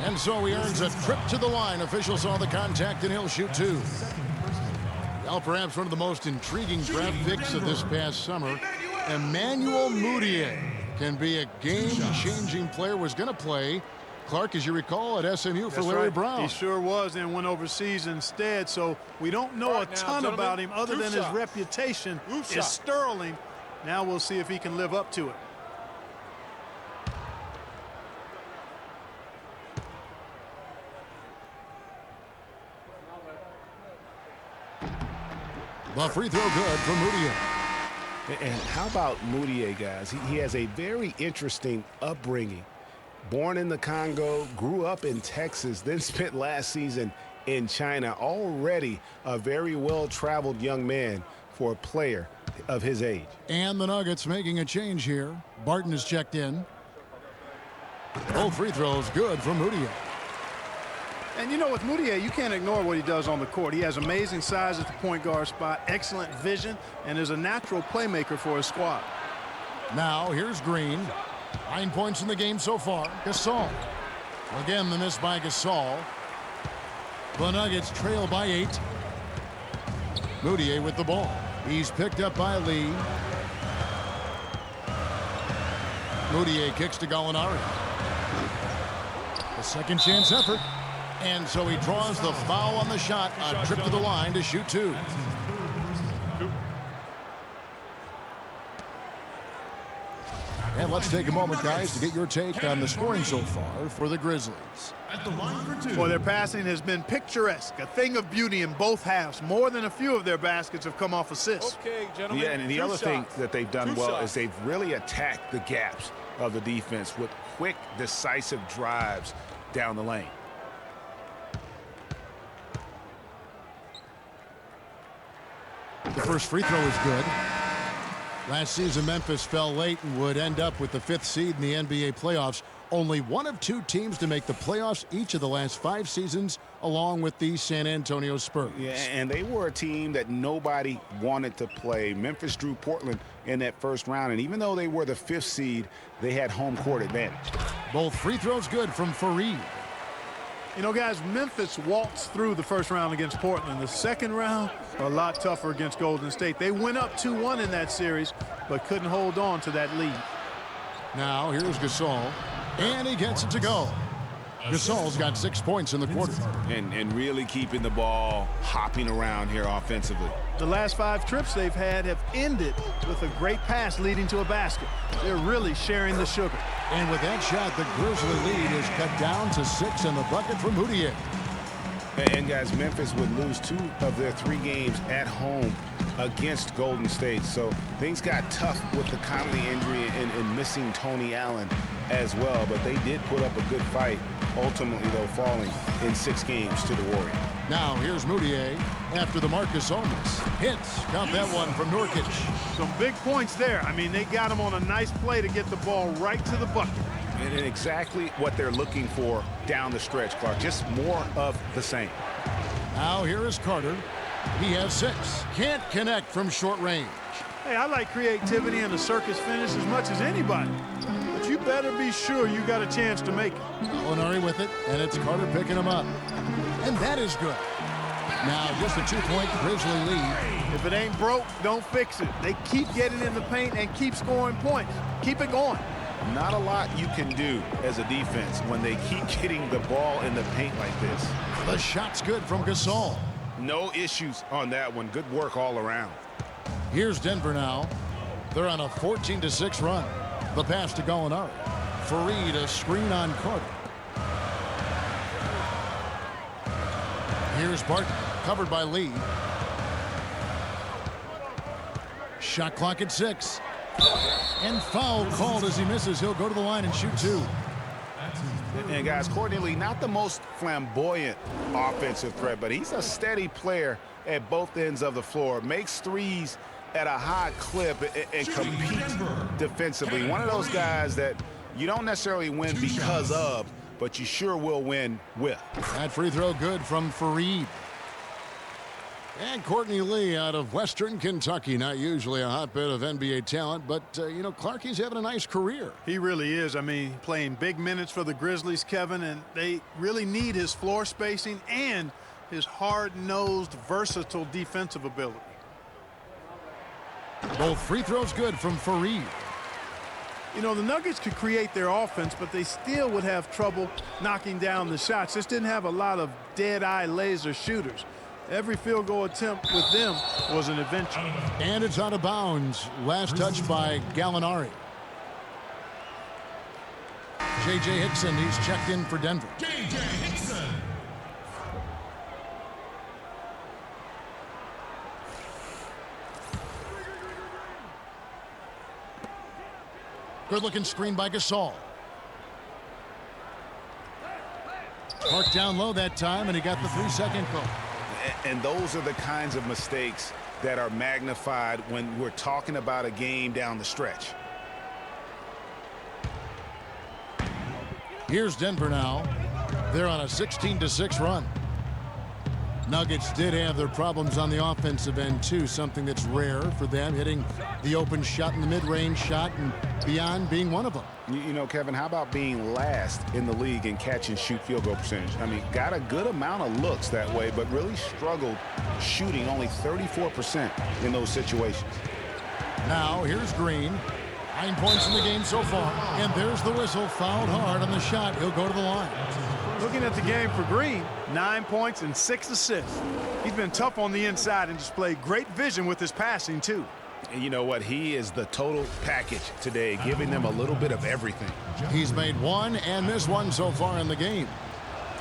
And so he earns a trip to the line. Officials saw the contact, and he'll shoot 2. Well, perhaps one of the most intriguing draft picks of this past summer, Emmanuel Mudiay, can be a game-changing player. Was going to play, Clark, as you recall, at SMU for Larry Brown. He sure was, and went overseas instead. So we don't know a ton about him other than his reputation is sterling. Now we'll see if he can live up to it. The free throw good for Mudiay. And how about Mudiay, guys? He has a very interesting upbringing. Born in the Congo, grew up in Texas, then spent last season in China. Already a very well-traveled young man for a player of his age. And the Nuggets making a change here. Barton is checked in. Both free throws good for Mudiay. And you know, with Mudiay, you can't ignore what he does on the court. He has amazing size at the point guard spot, excellent vision, and is a natural playmaker for his squad. Now here's Green. 9 points in the game so far. Gasol. Again, the miss by Gasol. The Nuggets trail by 8. Mudiay with the ball. He's picked up by Lee. Mudiay kicks to Gallinari. A second chance effort. And so he draws the foul on the shot. A trip to the line to shoot 2. And let's take a moment, guys, to get your take on the scoring so far for the Grizzlies. Well, their passing has been picturesque, a thing of beauty in both halves. More than a few of their baskets have come off assists. Okay, gentlemen. Yeah, and the other thing that they've done well is they've really attacked the gaps of the defense with quick, decisive drives down the lane. The first free throw is good. Last season, Memphis fell late and would end up with the 5th seed in the NBA playoffs. Only one of 2 teams to make the playoffs each of the last 5 seasons, along with the San Antonio Spurs. Yeah, and they were a team that nobody wanted to play. Memphis drew Portland in that first round, and even though they were the 5th seed, they had home court advantage. Both free throws good from Fareed. You know, guys, Memphis waltzed through the first round against Portland. The second round, a lot tougher against Golden State. They went up 2-1 in that series, but couldn't hold on to that lead. Now here's Gasol, and he gets it to go. Gasol's got 6 points in the quarter. And really keeping the ball hopping around here offensively. The last 5 trips they've had have ended with a great pass leading to a basket. They're really sharing the sugar. And with that shot, the Grizzly lead is cut down to 6 in the bucket from Mudiay. And guys, Memphis would lose 2 of their 3 games at home against Golden State. So things got tough with the Conley injury and missing Tony Allen as well. But they did put up a good fight, ultimately, though, falling in 6 games to the Warriors. Now here's Mudiay after the Marcus Holmes. Hits. Count that one from Nurkic. Some big points there. I mean, they got him on a nice play to get the ball right to the bucket. And exactly what they're looking for down the stretch, Clark. Just more of the same. Now here is Carter. He has 6. Can't connect from short range. Hey, I like creativity and a circus finish as much as anybody. But you better be sure you got a chance to make it. Gallinari with it, and it's Carter picking him up. And that is good. Now just a 2-point Grizzly lead. If it ain't broke, don't fix it. They keep getting in the paint and keep scoring points. Keep it going. Not a lot you can do as a defense when they keep getting the ball in the paint like this. The shot's good from Gasol. No issues on that one. Good work all around. Here's Denver now. They're on a 14-6 run. The pass to Gallinari. Fareed, a screen on Carter. Here's Barton, covered by Lee. Shot clock at 6. And foul called as he misses. He'll go to the line and shoot 2. And guys, Courtney Lee, not the most flamboyant offensive threat, but he's a steady player at both ends of the floor. Makes threes at a high clip and competes defensively. One of those guys that you don't necessarily win because of, but you sure will win with. That free throw good from Fareed. And Courtney Lee out of Western Kentucky, not usually a hotbed of NBA talent, but, you know, Clarkie's having a nice career. He really is. I mean, playing big minutes for the Grizzlies, Kevin, and they really need his floor spacing and his hard-nosed, versatile defensive ability. Both free throws good from Fareed. You know, the Nuggets could create their offense, but they still would have trouble knocking down the shots. Just didn't have a lot of dead-eye laser shooters. Every field goal attempt with them was an adventure. And it's out of bounds. Last touch by Gallinari. J.J. Hickson, he's checked in for Denver. J.J. Hickson. Good-looking screen by Gasol. Marked down low that time, and he got the 3-second call. And those are the kinds of mistakes that are magnified when we're talking about a game down the stretch. Here's Denver now. They're on a 16-6 run. Nuggets did have their problems on the offensive end, too, something that's rare for them, hitting the open shot and the mid-range shot and beyond being one of them. You know, Kevin, how about being last in the league in catch and shoot field goal percentage? I mean, got a good amount of looks that way, but really struggled shooting only 34% in those situations. Now, here's Green. 9 points in the game so far. And there's the whistle. Fouled hard on the shot. He'll go to the line. Looking at the game for Green, 9 points and 6 assists. He's been tough on the inside and displayed great vision with his passing, too. And you know what? He is the total package today, giving them a little bit of everything. He's made one and missed one so far in the game.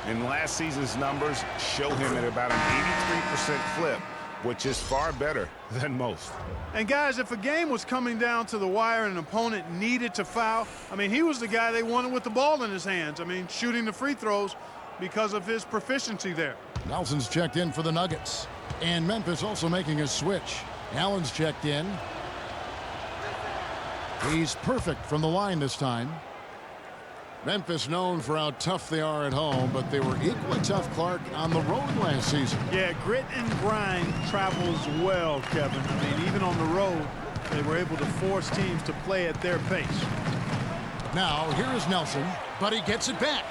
And last season's numbers show him at about an 83% flip, which is far better than most. And guys, if a game was coming down to the wire and an opponent needed to foul, I mean, he was the guy they wanted with the ball in his hands. I mean, shooting the free throws because of his proficiency there. Nelson's checked in for the Nuggets. And Memphis also making a switch. Allen's checked in. He's perfect from the line this time. Memphis known for how tough they are at home, but they were equally tough, Clark, on the road last season. Yeah, grit and grind travels well, Kevin. I mean, even on the road, they were able to force teams to play at their pace. Now, here is Nelson, but he gets it back.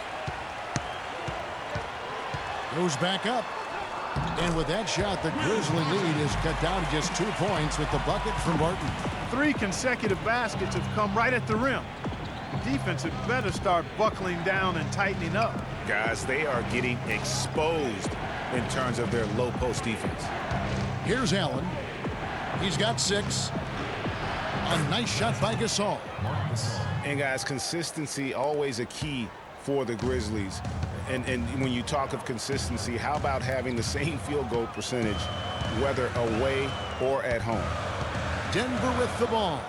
Goes back up. And with that shot, the Grizzly lead is cut down to just 2 points with the bucket from Barton. 3 consecutive baskets have come right at the rim. Defense had better start buckling down and tightening up. Guys, they are getting exposed in terms of their low post defense. Here's Allen. He's got 6. A nice shot by Gasol. And guys, consistency always a key for the Grizzlies. And when you talk of consistency, how about having the same field goal percentage, whether away or at home? Denver with the ball.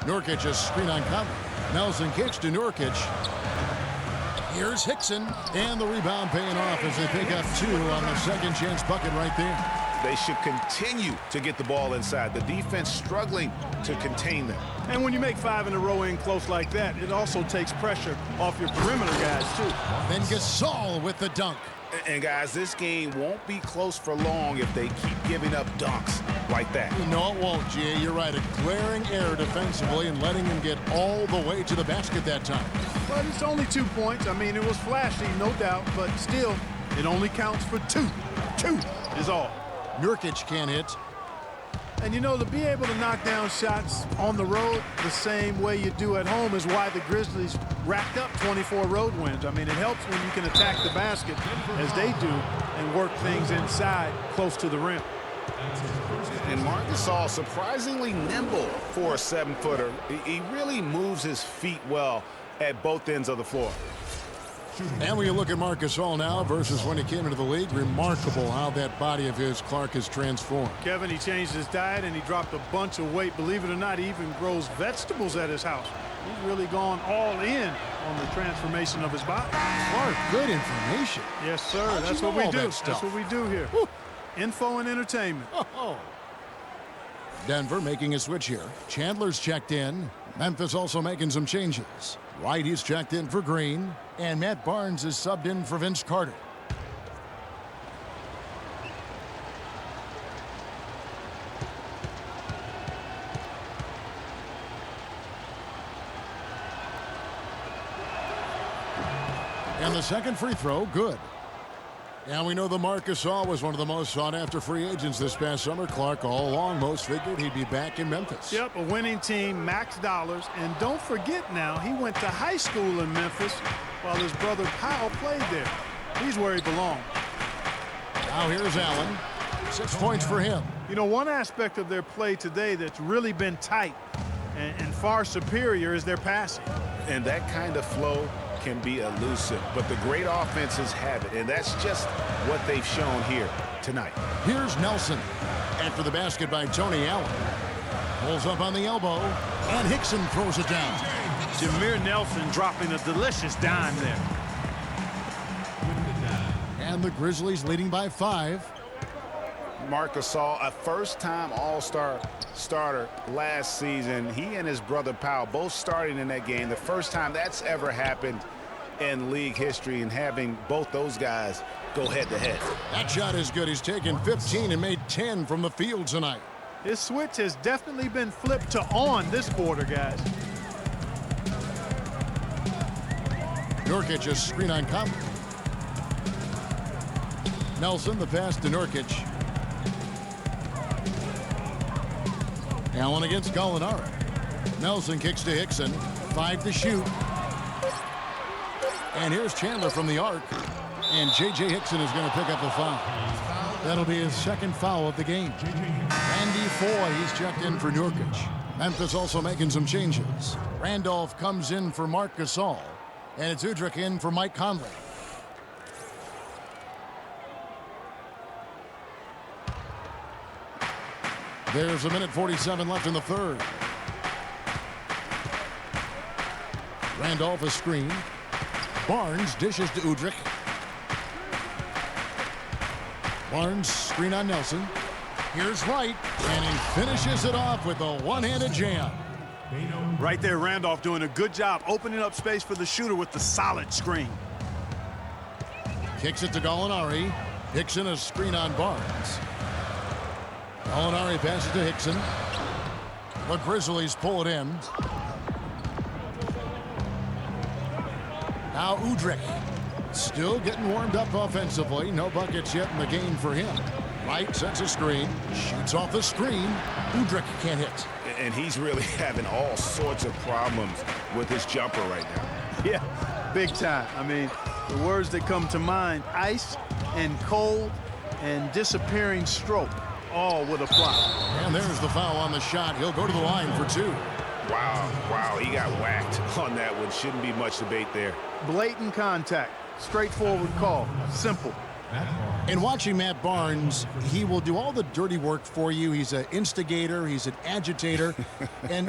Nurkic a screen on Conley. Nelson kicks to Nurkic. Here's Hickson. And the rebound paying off as they pick up 2 on the second chance bucket right there. They should continue to get the ball inside. The defense struggling to contain them. And when you make 5 in a row in close like that, it also takes pressure off your perimeter guys, too. Then Gasol with the dunk. And guys, this game won't be close for long if they keep giving up dunks like that. No, it won't, G.A. You're right. A glaring error defensively and letting him get all the way to the basket that time. But it's only 2 points. I mean, it was flashy, no doubt, but still, it only counts for 2. 2 is all. Nurkic can't hit. And, you know, to be able to knock down shots on the road the same way you do at home is why the Grizzlies racked up 24 road wins. I mean, it helps when you can attack the basket as they do and work things inside close to the rim. And Marc Gasol surprisingly nimble for a 7-footer. He really moves his feet well at both ends of the floor. And when you look at Marc Gasol now versus when he came into the league, remarkable how that body of his, Clark, has transformed. Kevin, he changed his diet and he dropped a bunch of weight. Believe it or not, he even grows vegetables at his house. He's really gone all in on the transformation of his body. Clark, good information. Yes, sir. How'd That's you what know we all do. that stuff? That's what we do here. Woo. Info and entertainment. Denver making a switch here. Chandler's checked in. Memphis also making some changes. White, he's checked in for Green. And Matt Barnes is subbed in for Vince Carter. And the second free throw, good. And we know the Marc Gasol was one of the most sought-after free agents this past summer. Clark, all along, most figured he'd be back in Memphis. Yep, a winning team, max dollars. And don't forget now, he went to high school in Memphis while his brother Powell played there. He's where he belongs. Now here's Allen. 6 points for him. You know, one aspect of their play today that's really been tight and far superior is their passing. And that kind of flow can be elusive, but the great offenses have it, and that's just what they've shown here tonight. Here's Nelson. After the basket by Tony Allen. Pulls up on the elbow, and Hickson throws it down. Jameer Nelson dropping a delicious dime there. And the Grizzlies leading by 5. Marc Gasol, a first-time All-Star starter last season. He and his brother Powell both starting in that game. The first time that's ever happened in league history, and having both those guys go head-to-head. That shot is good. He's taken 15 and made 10 from the field tonight. His switch has definitely been flipped to on this quarter, guys. Nurkic, a screen on Conley. Nelson, the pass to Nurkic. Allen against Gallinari. Nelson kicks to Hickson. 5 to shoot. And here's Chandler from the arc. And J.J. Hickson is going to pick up the foul. That'll be his second foul of the game. Randy Foy, he's checked in for Nurkic. Memphis also making some changes. Randolph comes in for Marc Gasol. And it's Udrih in for Mike Conley. There's a minute 47 left in the third. Randolph a screen. Barnes dishes to Udrih. Barnes screen on Nelson. Here's Wright, and he finishes it off with a one-handed jam. Right there, Randolph doing a good job opening up space for the shooter with the solid screen. Kicks it to Gallinari. Hickson a screen on Barnes. Gallinari passes to Hickson. The Grizzlies pull it in. Now Udrih. Still getting warmed up offensively. No buckets yet in the game for him. Wright sets a screen. Shoots off the screen. Udrih can't hit. And he's really having all sorts of problems with his jumper right now. Yeah, big time. I mean, the words that come to mind, ice and cold and disappearing stroke, all would apply. And there's the foul on the shot. He'll go to the line for 2. Wow, he got whacked on that one. Shouldn't be much debate there. Blatant contact, straightforward call, simple. In watching Matt Barnes, he will do all the dirty work for you. He's an instigator. He's an agitator, and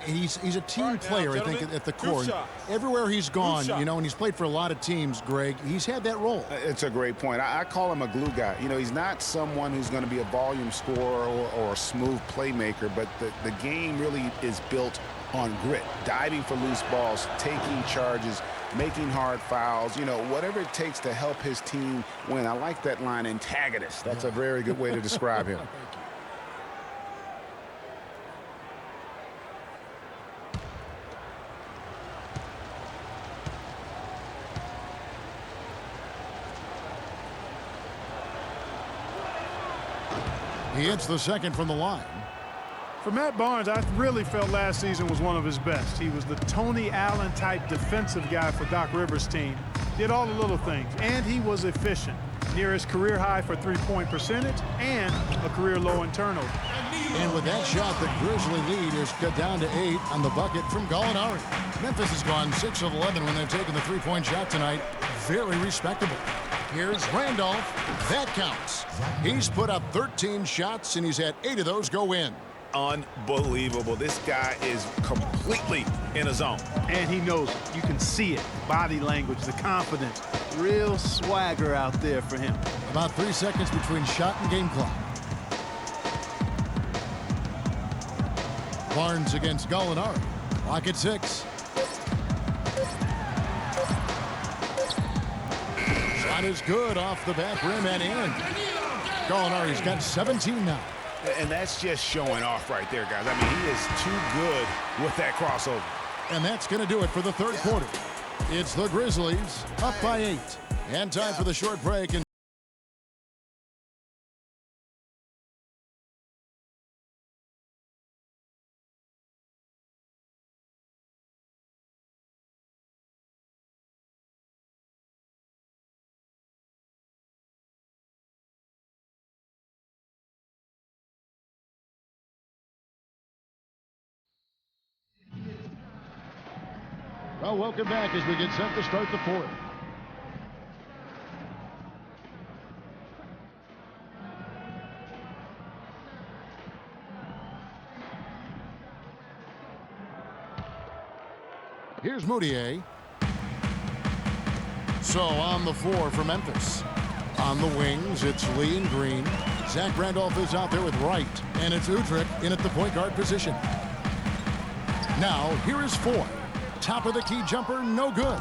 he's a team player. I think at the core. Everywhere he's gone, you know, and he's played for a lot of teams. Greg, he's had that role. It's a great point. I call him a glue guy. You know, he's not someone who's going to be a volume scorer or a smooth playmaker, but the game really is built on grit, diving for loose balls, taking charges, making hard fouls, you know, whatever it takes to help his team win. I like that line, antagonist. That's a very good way to describe him. He hits the second from the line. For Matt Barnes, I really felt last season was one of his best. He was the Tony Allen type defensive guy for Doc Rivers' team. Did all the little things, and he was efficient. Near his career high for three-point percentage and a career low in turnover. And with that shot, the Grizzly lead is cut down to 8 on the bucket from Gallinari. Memphis has gone 6 of 11 when they've taken the three-point shot tonight. Very respectable. Here's Randolph. That counts. He's put up 13 shots, and he's had 8 of those go in. Unbelievable. This guy is completely in a zone. And he knows it. You can see it. Body language, the confidence. Real swagger out there for him. About 3 seconds between shot and game clock. Barnes against Gallinari. Clock at 6. Shot is good off the back rim and in. Gallinari's got 17 now. And that's just showing off right there, guys. I mean, he is too good with that crossover. And that's going to do it for the third quarter. It's the Grizzlies up by 8. And time for the short break. And well, welcome back as we get set to start the fourth. Here's Moutier. So on the floor for Memphis. On the wings, it's Lee and Green. Zach Randolph is out there with Wright. And it's Udrih in at the point guard position. Now, here is Foy. Top of the key jumper, no good.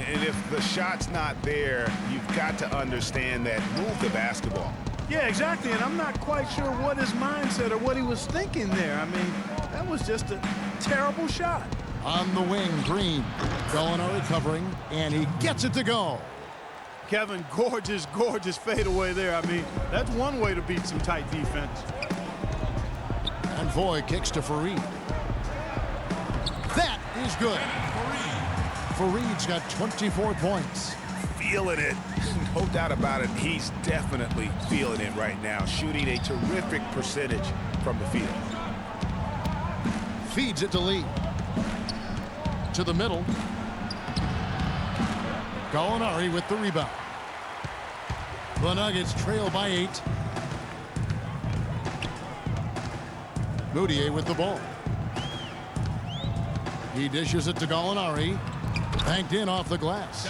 And if the shot's not there, you've got to understand that. Move the basketball. Yeah, exactly. And I'm not quite sure what his mindset or what he was thinking there. I mean, that was just a terrible shot. On the wing, Green. Gallinari covering, and he gets it to go. Kevin, gorgeous, gorgeous fadeaway there. I mean, that's one way to beat some tight defense. And Foy kicks to Fareed. That is good. Fareed's got 24 points. Feeling it. No doubt about it. He's definitely feeling it right now. Shooting a terrific percentage from the field. Feeds it to Lee. To the middle. Gallinari with the rebound. The Nuggets trail by 8. Moutier with the ball. He dishes it to Gallinari. Banked in off the glass.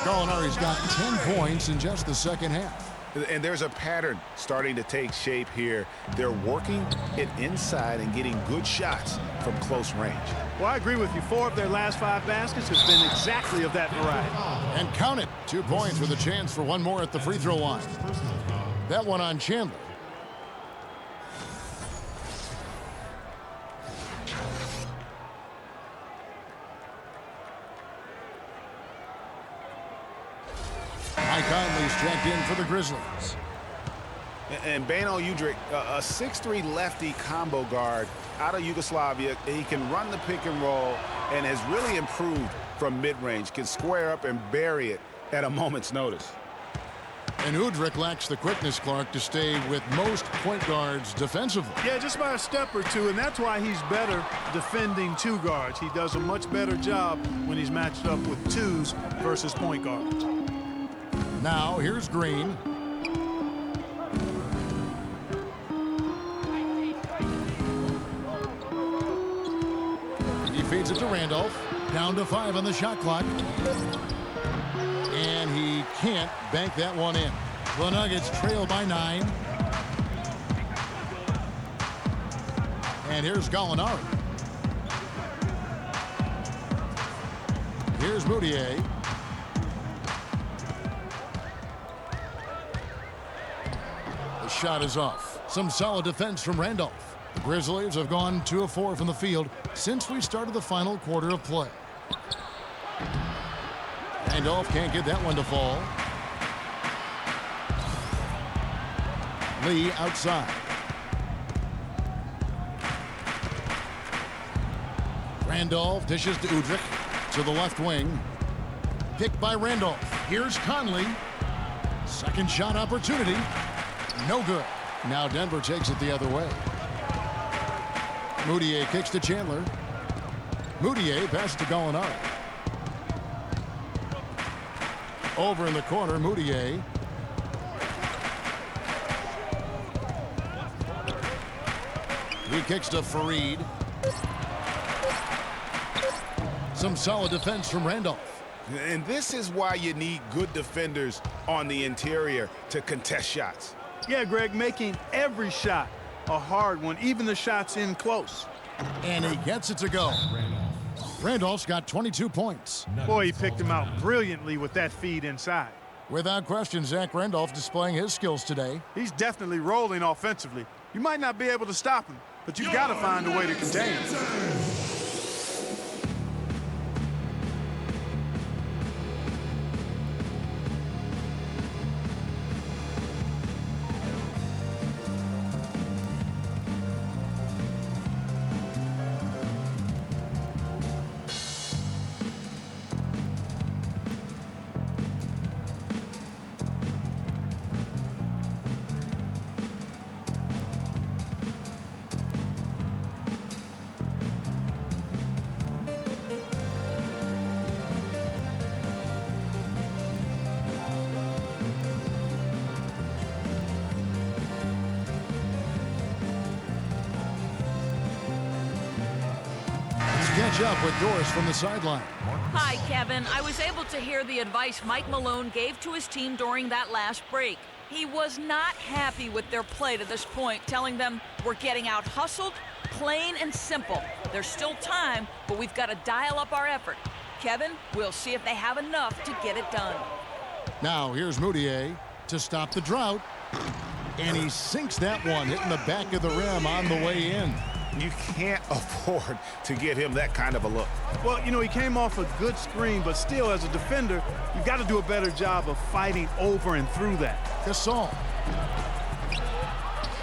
Gallinari's got 10 points in just the second half. And there's a pattern starting to take shape here. They're working it inside and getting good shots from close range. Well, I agree with you. 4 of their last 5 baskets has been exactly of that variety. And count it. 2 points with a chance for one more at the free throw line. That one on Chandler. Mike Conley's checked in for the Grizzlies. And Beno Udrih, a 6'3 lefty combo guard out of Yugoslavia. He can run the pick and roll and has really improved from mid-range. Can square up and bury it at a moment's notice. And Udrih lacks the quickness, Clark, to stay with most point guards defensively. Yeah, just by a step or two, and that's why he's better defending 2 guards. He does a much better job when he's matched up with 2s versus point guards. Now, here's Green. He feeds it to Randolph. Down to 5 on the shot clock. And he can't bank that one in. The Nuggets trail by 9. And here's Gallinari. Here's Moutier. The shot is off. Some solid defense from Randolph. The Grizzlies have gone 2 of 4 from the field since we started the final quarter of play. Randolph can't get that one to fall. Lee outside. Randolph dishes to Udrih to the left wing. Picked by Randolph. Here's Conley. Second shot opportunity. No good. Now Denver takes it the other way. Moutier kicks to Chandler. Moutier passes to Gallinari. Over in the corner, Moutier. He kicks to Fareed. Some solid defense from Randolph. And this is why you need good defenders on the interior to contest shots. Yeah, Greg, making every shot a hard one, even the shots in close. And he gets it to go. Randolph's got 22 points. Boy, he picked him out brilliantly with that feed inside. Without question, Zach Randolph displaying his skills today. He's definitely rolling offensively. You might not be able to stop him, but you've got to find a way to contain him. catch up with Doris from the sideline. Hi, Kevin. I was able to hear the advice Mike Malone gave to his team during that last break. He was not happy with their play to this point, telling them we're getting out hustled, plain and simple. There's still time, but we've got to dial up our effort. Kevin, we'll see if they have enough to get it done. Now here's Moutier to stop the drought. And he sinks that one, hitting the back of the rim on the way in. You can't afford to give him that kind of a look. Well, you know, he came off a good screen, but still, as a defender, you've got to do a better job of fighting over and through that. Gasol.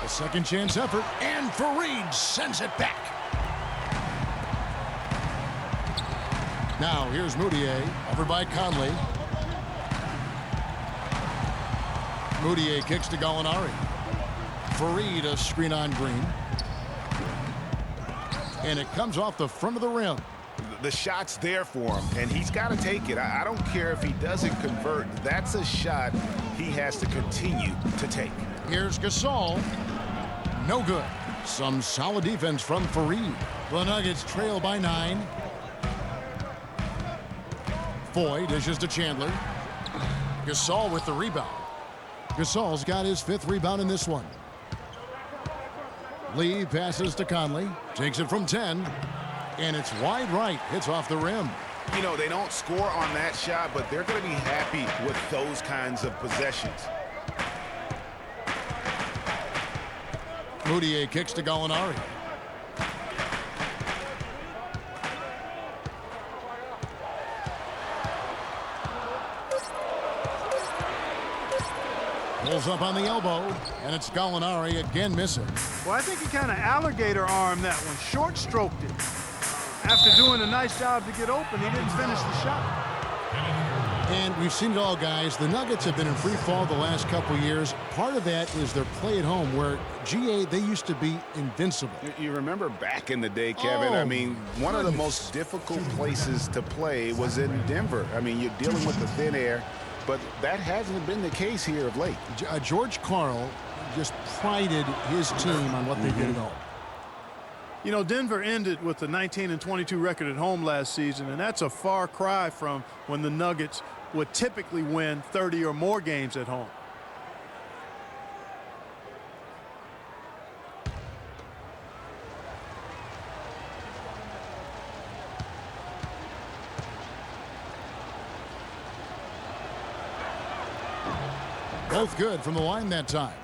A second chance effort, and Fareed sends it back. Now here's Moutier, over by Conley. Moutier kicks to Gallinari. Fareed a screen on Green. And it comes off the front of the rim. The shot's there for him, and he's got to take it. I don't care if he doesn't convert. That's a shot he has to continue to take. Here's Gasol. No good. Some solid defense from Fareed. The Nuggets trail by 9. Foy dishes to Chandler. Gasol with the rebound. Gasol's got his 5th rebound in this one. Lee passes to Conley. Takes it from 10. And it's wide right. Hits off the rim. You know, they don't score on that shot, but they're going to be happy with those kinds of possessions. Moutier kicks to Gallinari. Pulls up on the elbow, and it's Gallinari again missing. Well, I think he kind of alligator armed that one, short stroked it. After doing a nice job to get open, he didn't finish the shot. And we've seen it all, guys. The Nuggets have been in free fall the last couple years. Part of that is their play at home, where GA, they used to be invincible. You remember back in the day, Kevin, I mean, one of the most difficult places to play was in Denver. I mean, you're dealing with the thin air. But that hasn't been the case here of late. George Karl just prided his team on what they did at home. You know, Denver ended with a 19-22 record at home last season, and that's a far cry from when the Nuggets would typically win 30 or more games at home. Both good from the line that time.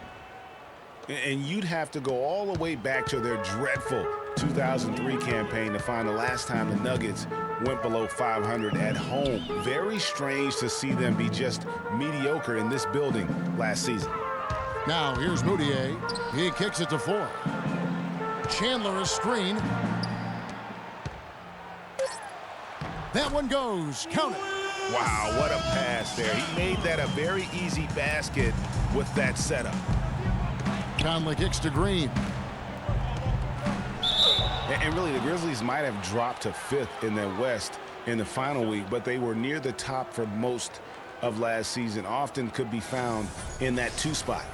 And you'd have to go all the way back to their dreadful 2003 campaign to find the last time the Nuggets went below 500 at home. Very strange to see them be just mediocre in this building last season. Now here's Moutier. He kicks it to 4. Chandler a screen. That one goes. Count it. Wow, what a pass there. He made that a very easy basket with that setup. Conley kicks to Green. And really, the Grizzlies might have dropped to 5th in the West in the final week, but they were near the top for most of last season. Often could be found in that 2 spot.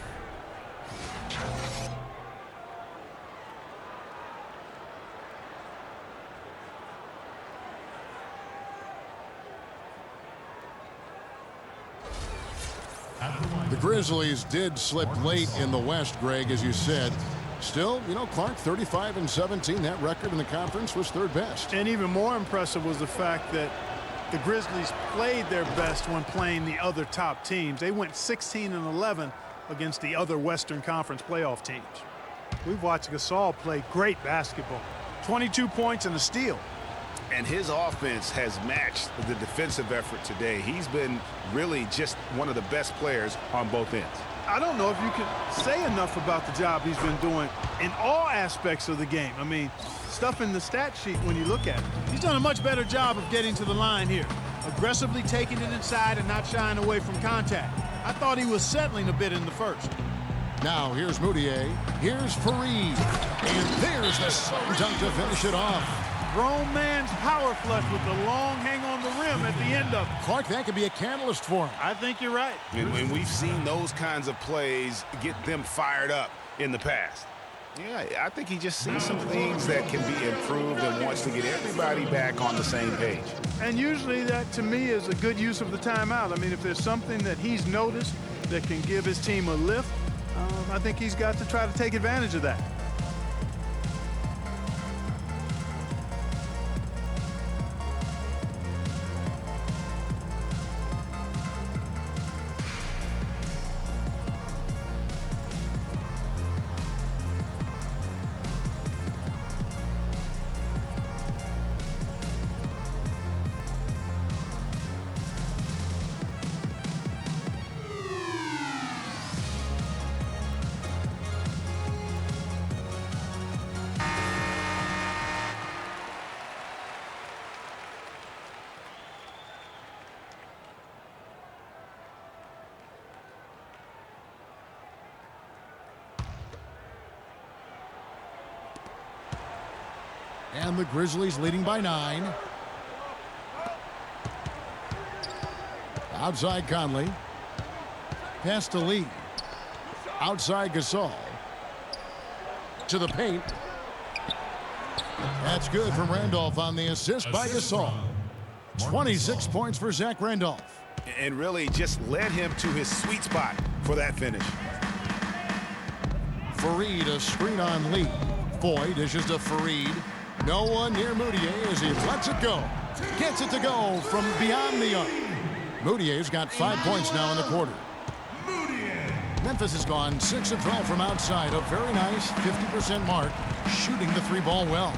The Grizzlies did slip late in the West, Greg, as you said. Still, you know, Clark, 35-17. That record in the conference was 3rd best. And even more impressive was the fact that the Grizzlies played their best when playing the other top teams. They went 16-11 against the other Western Conference playoff teams. We've watched Gasol play great basketball. 22 points and a steal. And his offense has matched the defensive effort today. He's been really just one of the best players on both ends. I don't know if you can say enough about the job he's been doing in all aspects of the game. I mean, stuff in the stat sheet when you look at it. He's done a much better job of getting to the line here. Aggressively taking it inside and not shying away from contact. I thought he was settling a bit in the first. Now here's Moutier. Here's Fareed. And there's the slam dunk to finish it off. Grown man's power flush with the long hang on the rim at the end of it. Clark, that could be a catalyst for him. I think you're right. And we've seen those kinds of plays get them fired up in the past. Yeah, I think he just sees some things that can be improved and wants to get everybody back on the same page. And usually that, to me, is a good use of the timeout. I mean, if there's something that he's noticed that can give his team a lift, I think he's got to try to take advantage of that. And the Grizzlies leading by 9. Outside Conley. Pass to Lee. Outside Gasol. To the paint. That's good from Randolph on the assist by Gasol. 26 points for Zach Randolph. And really just led him to his sweet spot for that finish. Fareed, a screen on Lee. Foy dishes to Fareed. No one near Moutier as he lets it go. Gets it to go from beyond the arc. Moutier's got 5 points now in the quarter. Memphis has gone 6 of 12 from outside. A very nice 50% mark, shooting the 3-ball well.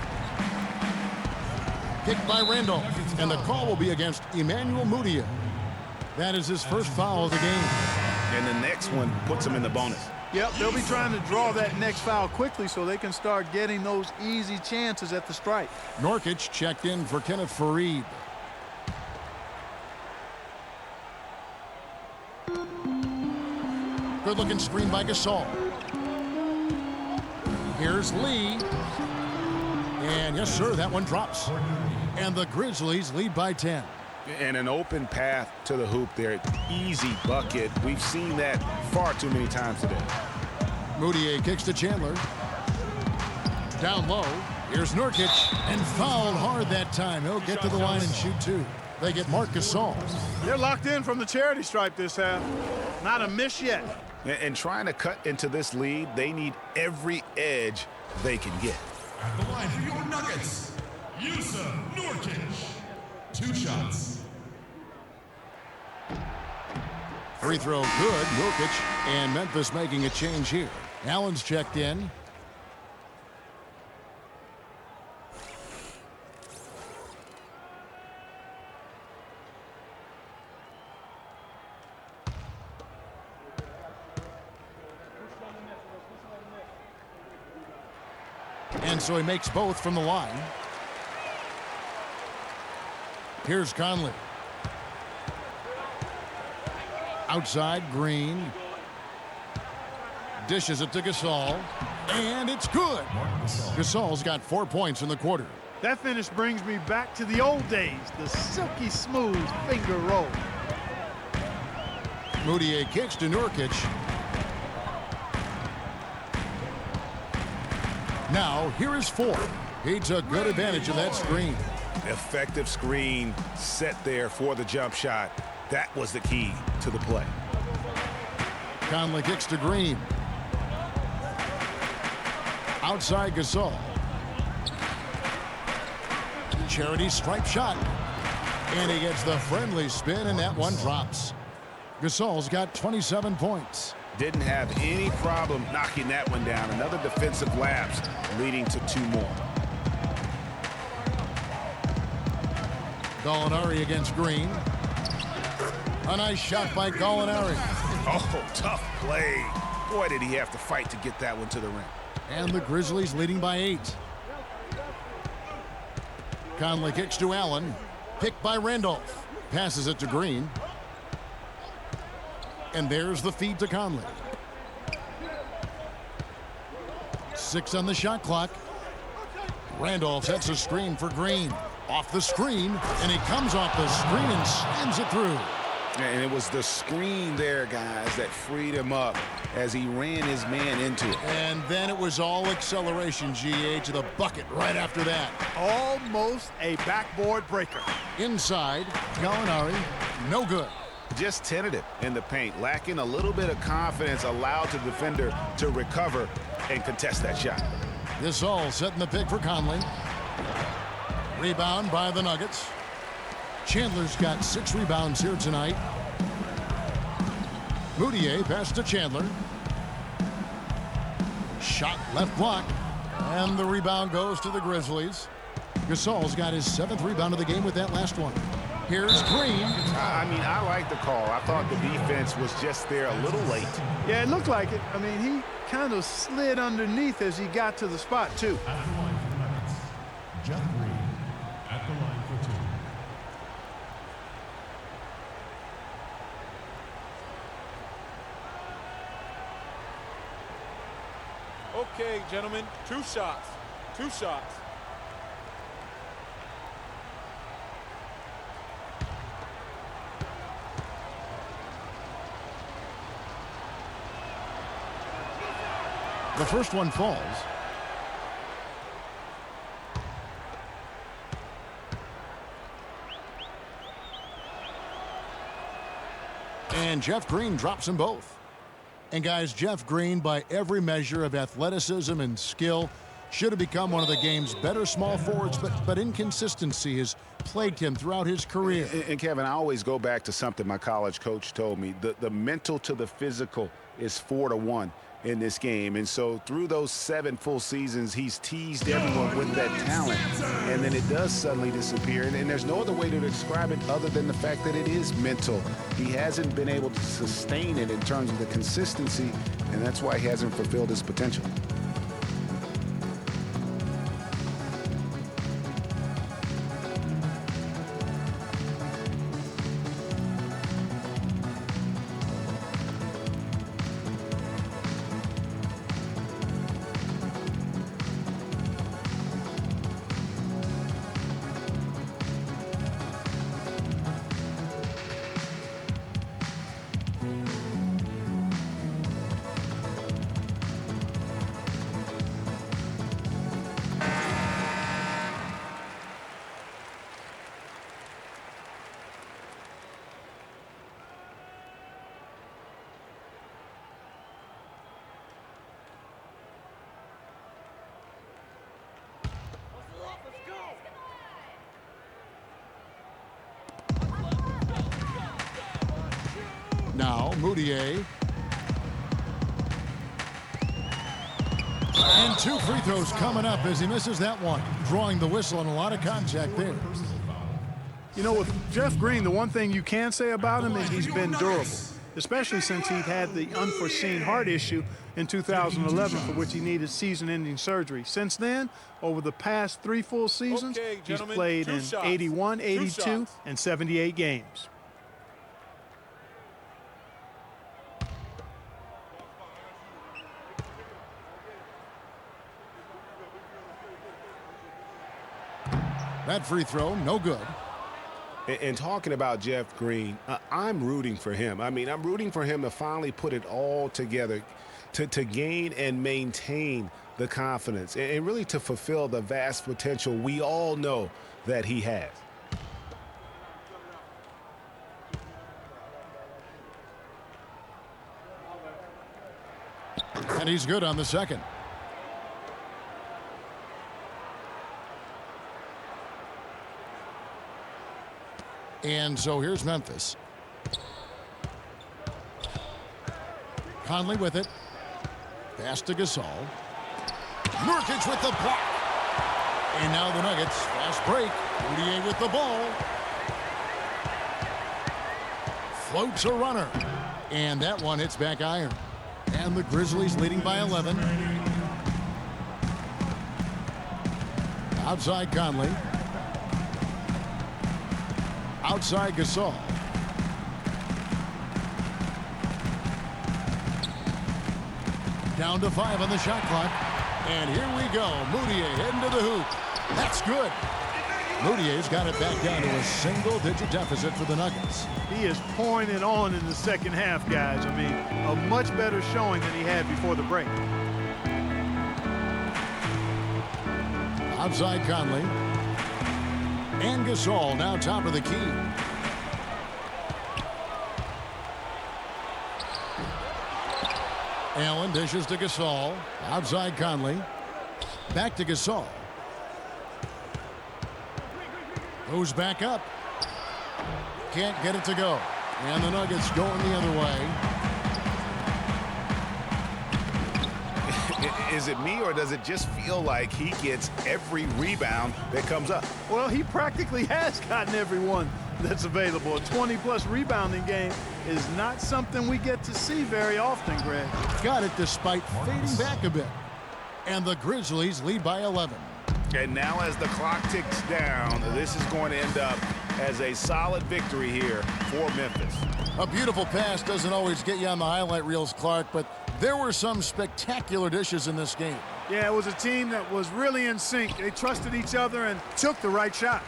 Kicked by Randolph, and the call will be against Emmanuel Moutier. That is his first foul of the game. And the next one puts him in the bonus. Yep, they'll be trying to draw that next foul quickly so they can start getting those easy chances at the stripe. Nurkic checked in for Kenneth Fareed. Good-looking screen by Gasol. Here's Lee. And yes, sir, that one drops. And the Grizzlies lead by 10. And an open path to the hoop there. Easy bucket. We've seen that far too many times today. Moutier kicks to Chandler. Down low. Here's Nurkic. And fouled hard that time. He'll get to the line and shoot 2. They get Marc Gasol. They're locked in from the charity stripe this half. Not a miss yet. And trying to cut into this lead, they need every edge they can get. At the line for your Nuggets, Yusuf Nurkic. 2 shots. Free throw good. Nurkic, and Memphis making a change here. Allen's checked in. And so he makes both from the line. Here's Conley. Outside, Green. Dishes it to Gasol. And it's good. Gasol's got 4 points in the quarter. That finish brings me back to the old days, the silky smooth finger roll. Moutier kicks to Nurkic. Now, here is Ford. He took good advantage of that screen. Effective screen set there for the jump shot. That was the key to the play. Conley kicks to Green. Outside Gasol. Charity stripe shot. And he gets the friendly spin, and that one drops. Gasol's got 27 points. Didn't have any problem knocking that one down. Another defensive lapse leading to 2 more. Gallinari against Green. A nice shot by Gallinari. Oh, tough play. Boy, did he have to fight to get that one to the rim. And the Grizzlies leading by 8. Conley kicks to Allen. Picked by Randolph. Passes it to Green. And there's the feed to Conley. 6 on the shot clock. Randolph sets a screen for Green. Off the screen, and he comes off the screen and slams it through. And it was the screen there, guys, that freed him up as he ran his man into it. And then it was all acceleration, GA, to the bucket right after that. Almost a backboard breaker. Inside, Gallinari, no good. Just tentative in the paint, lacking a little bit of confidence, allowed the defender to recover and contest that shot. Gasol setting the pick for Conley. Rebound by the Nuggets. Chandler's got 6 rebounds here tonight. Moutier pass to Chandler. Shot left block. And the rebound goes to the Grizzlies. Gasol's got his 7th rebound of the game with that last one. Here's Green. I mean, I like the call. I thought the defense was just there a little late. Yeah, it looked like it. I mean, he kind of slid underneath as he got to the spot, too. At the line for the Nuggets, Jeff Green at the line for 2. Okay, gentlemen, 2 shots. 2 shots. The first one falls. And Jeff Green drops them both. And guys, Jeff Green, by every measure of athleticism and skill, should have become one of the game's better small forwards, but inconsistency has plagued him throughout his career. And Kevin, I always go back to something my college coach told me. The mental to the physical is 4-to-1 in this game. And so through those 7 full seasons, he's teased everyone with that talent. And then it does suddenly disappear. And there's no other way to describe it other than the fact that it is mental. He hasn't been able to sustain it in terms of the consistency, and that's why he hasn't fulfilled his potential. Now, Moutier. And 2 free throws coming up as he misses that one. Drawing the whistle and a lot of contact there. You know, with Jeff Green, the one thing you can say about him is he's been durable, especially since he'd had the unforeseen heart issue in 2011 for which he needed season-ending surgery. Since then, over the past 3 full seasons, he's played in 81, 82, and 78 games. That free throw, no good. And talking about Jeff Green, I'm rooting for him. I mean, I'm rooting for him to finally put it all together, to gain and maintain the confidence, and really to fulfill the vast potential we all know that he has. And he's good on the second. And so here's Memphis. Conley with it. Pass to Gasol. Nurkic with the block. And now the Nuggets. Fast break. Moutier with the ball. Floats a runner. And that one hits back iron. And the Grizzlies leading by 11. Outside Conley. Outside Gasol. Down to 5 on the shot clock. And here we go. Moutier heading to the hoop. That's good. Moutier's got it back down to a single-digit deficit for the Nuggets. He is pouring it on in the second half, guys. I mean, a much better showing than he had before the break. Outside Conley. And Gasol now top of the key. Allen dishes to Gasol. Outside Conley. Back to Gasol. Goes back up. Can't get it to go. And the Nuggets going the other way. Is it me, or does it just feel like he gets every rebound that comes up? Well, he practically has gotten everyone that's available. A 20-plus rebounding game is not something we get to see very often, Greg. Got it despite fading back a bit. And the Grizzlies lead by 11. And now as the clock ticks down, this is going to end up as a solid victory here for Memphis. A beautiful pass doesn't always get you on the highlight reels, Clark, but there were some spectacular dishes in this game. Yeah, it was a team that was really in sync. They trusted each other and took the right shots.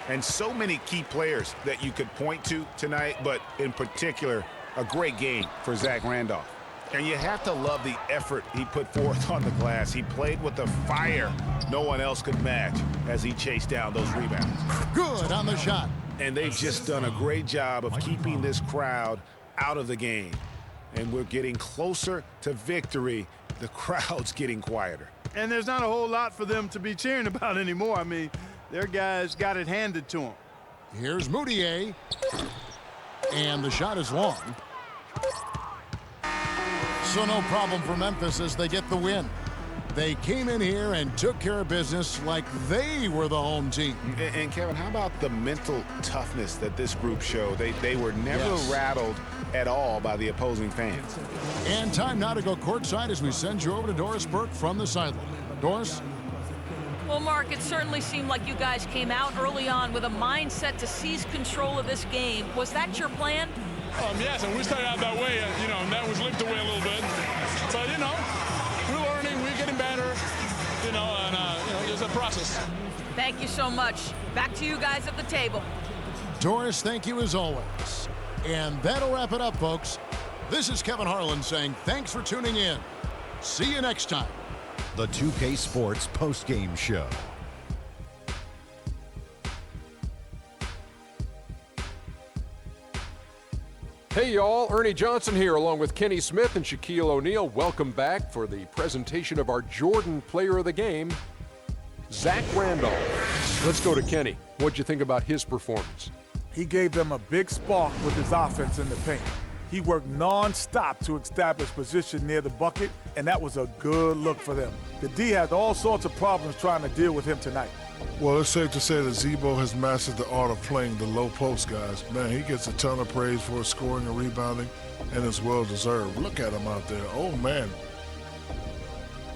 And so many key players that you could point to tonight, but in particular, a great game for Zach Randolph. And you have to love the effort he put forth on the glass. He played with a fire no one else could match as he chased down those rebounds. Good on the shot. And they've just done a great job of keeping this crowd out of the game. And we're getting closer to victory. The crowd's getting quieter. And there's not a whole lot for them to be cheering about anymore. I mean, their guys got it handed to them. Here's Moutier. And the shot is long. So no problem for Memphis as they get the win. They came in here and took care of business like they were the home team. And Kevin, how about the mental toughness that this group showed? They were never rattled at all by the opposing fans. And time now to go courtside as we send you over to Doris Burke from the sideline. Doris? Well, Mark, it certainly seemed like you guys came out early on with a mindset to seize control of this game. Was that your plan? Yes, and we started out that way, and that was licked away a little bit. But, we're learning, we're getting better, and, it's a process. Thank you so much. Back to you guys at the table. Doris, thank you as always. And that'll wrap it up, folks. This is Kevin Harlan saying thanks for tuning in. See you next time. The 2K Sports postgame show. Hey y'all, Ernie Johnson here along with Kenny Smith and Shaquille O'Neal. Welcome back for the presentation of our Jordan Player of the Game, Zach Randolph. Let's go to Kenny. What'd you think about his performance? He gave them a big spark with his offense in the paint. He worked non-stop to establish position near the bucket, and that was a good look for them. The D had all sorts of problems trying to deal with him tonight. Well, it's safe to say that Zebo has mastered the art of playing the low post, guys. Man, he gets a ton of praise for his scoring and rebounding, and it's well-deserved. Look at him out there. Oh, man.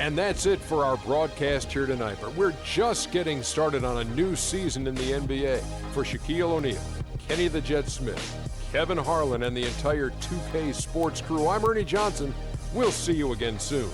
And that's it for our broadcast here tonight. But we're just getting started on a new season in the NBA. For Shaquille O'Neal, Kenny the Jet Smith, Kevin Harlan, and the entire 2K Sports crew, I'm Ernie Johnson. We'll see you again soon.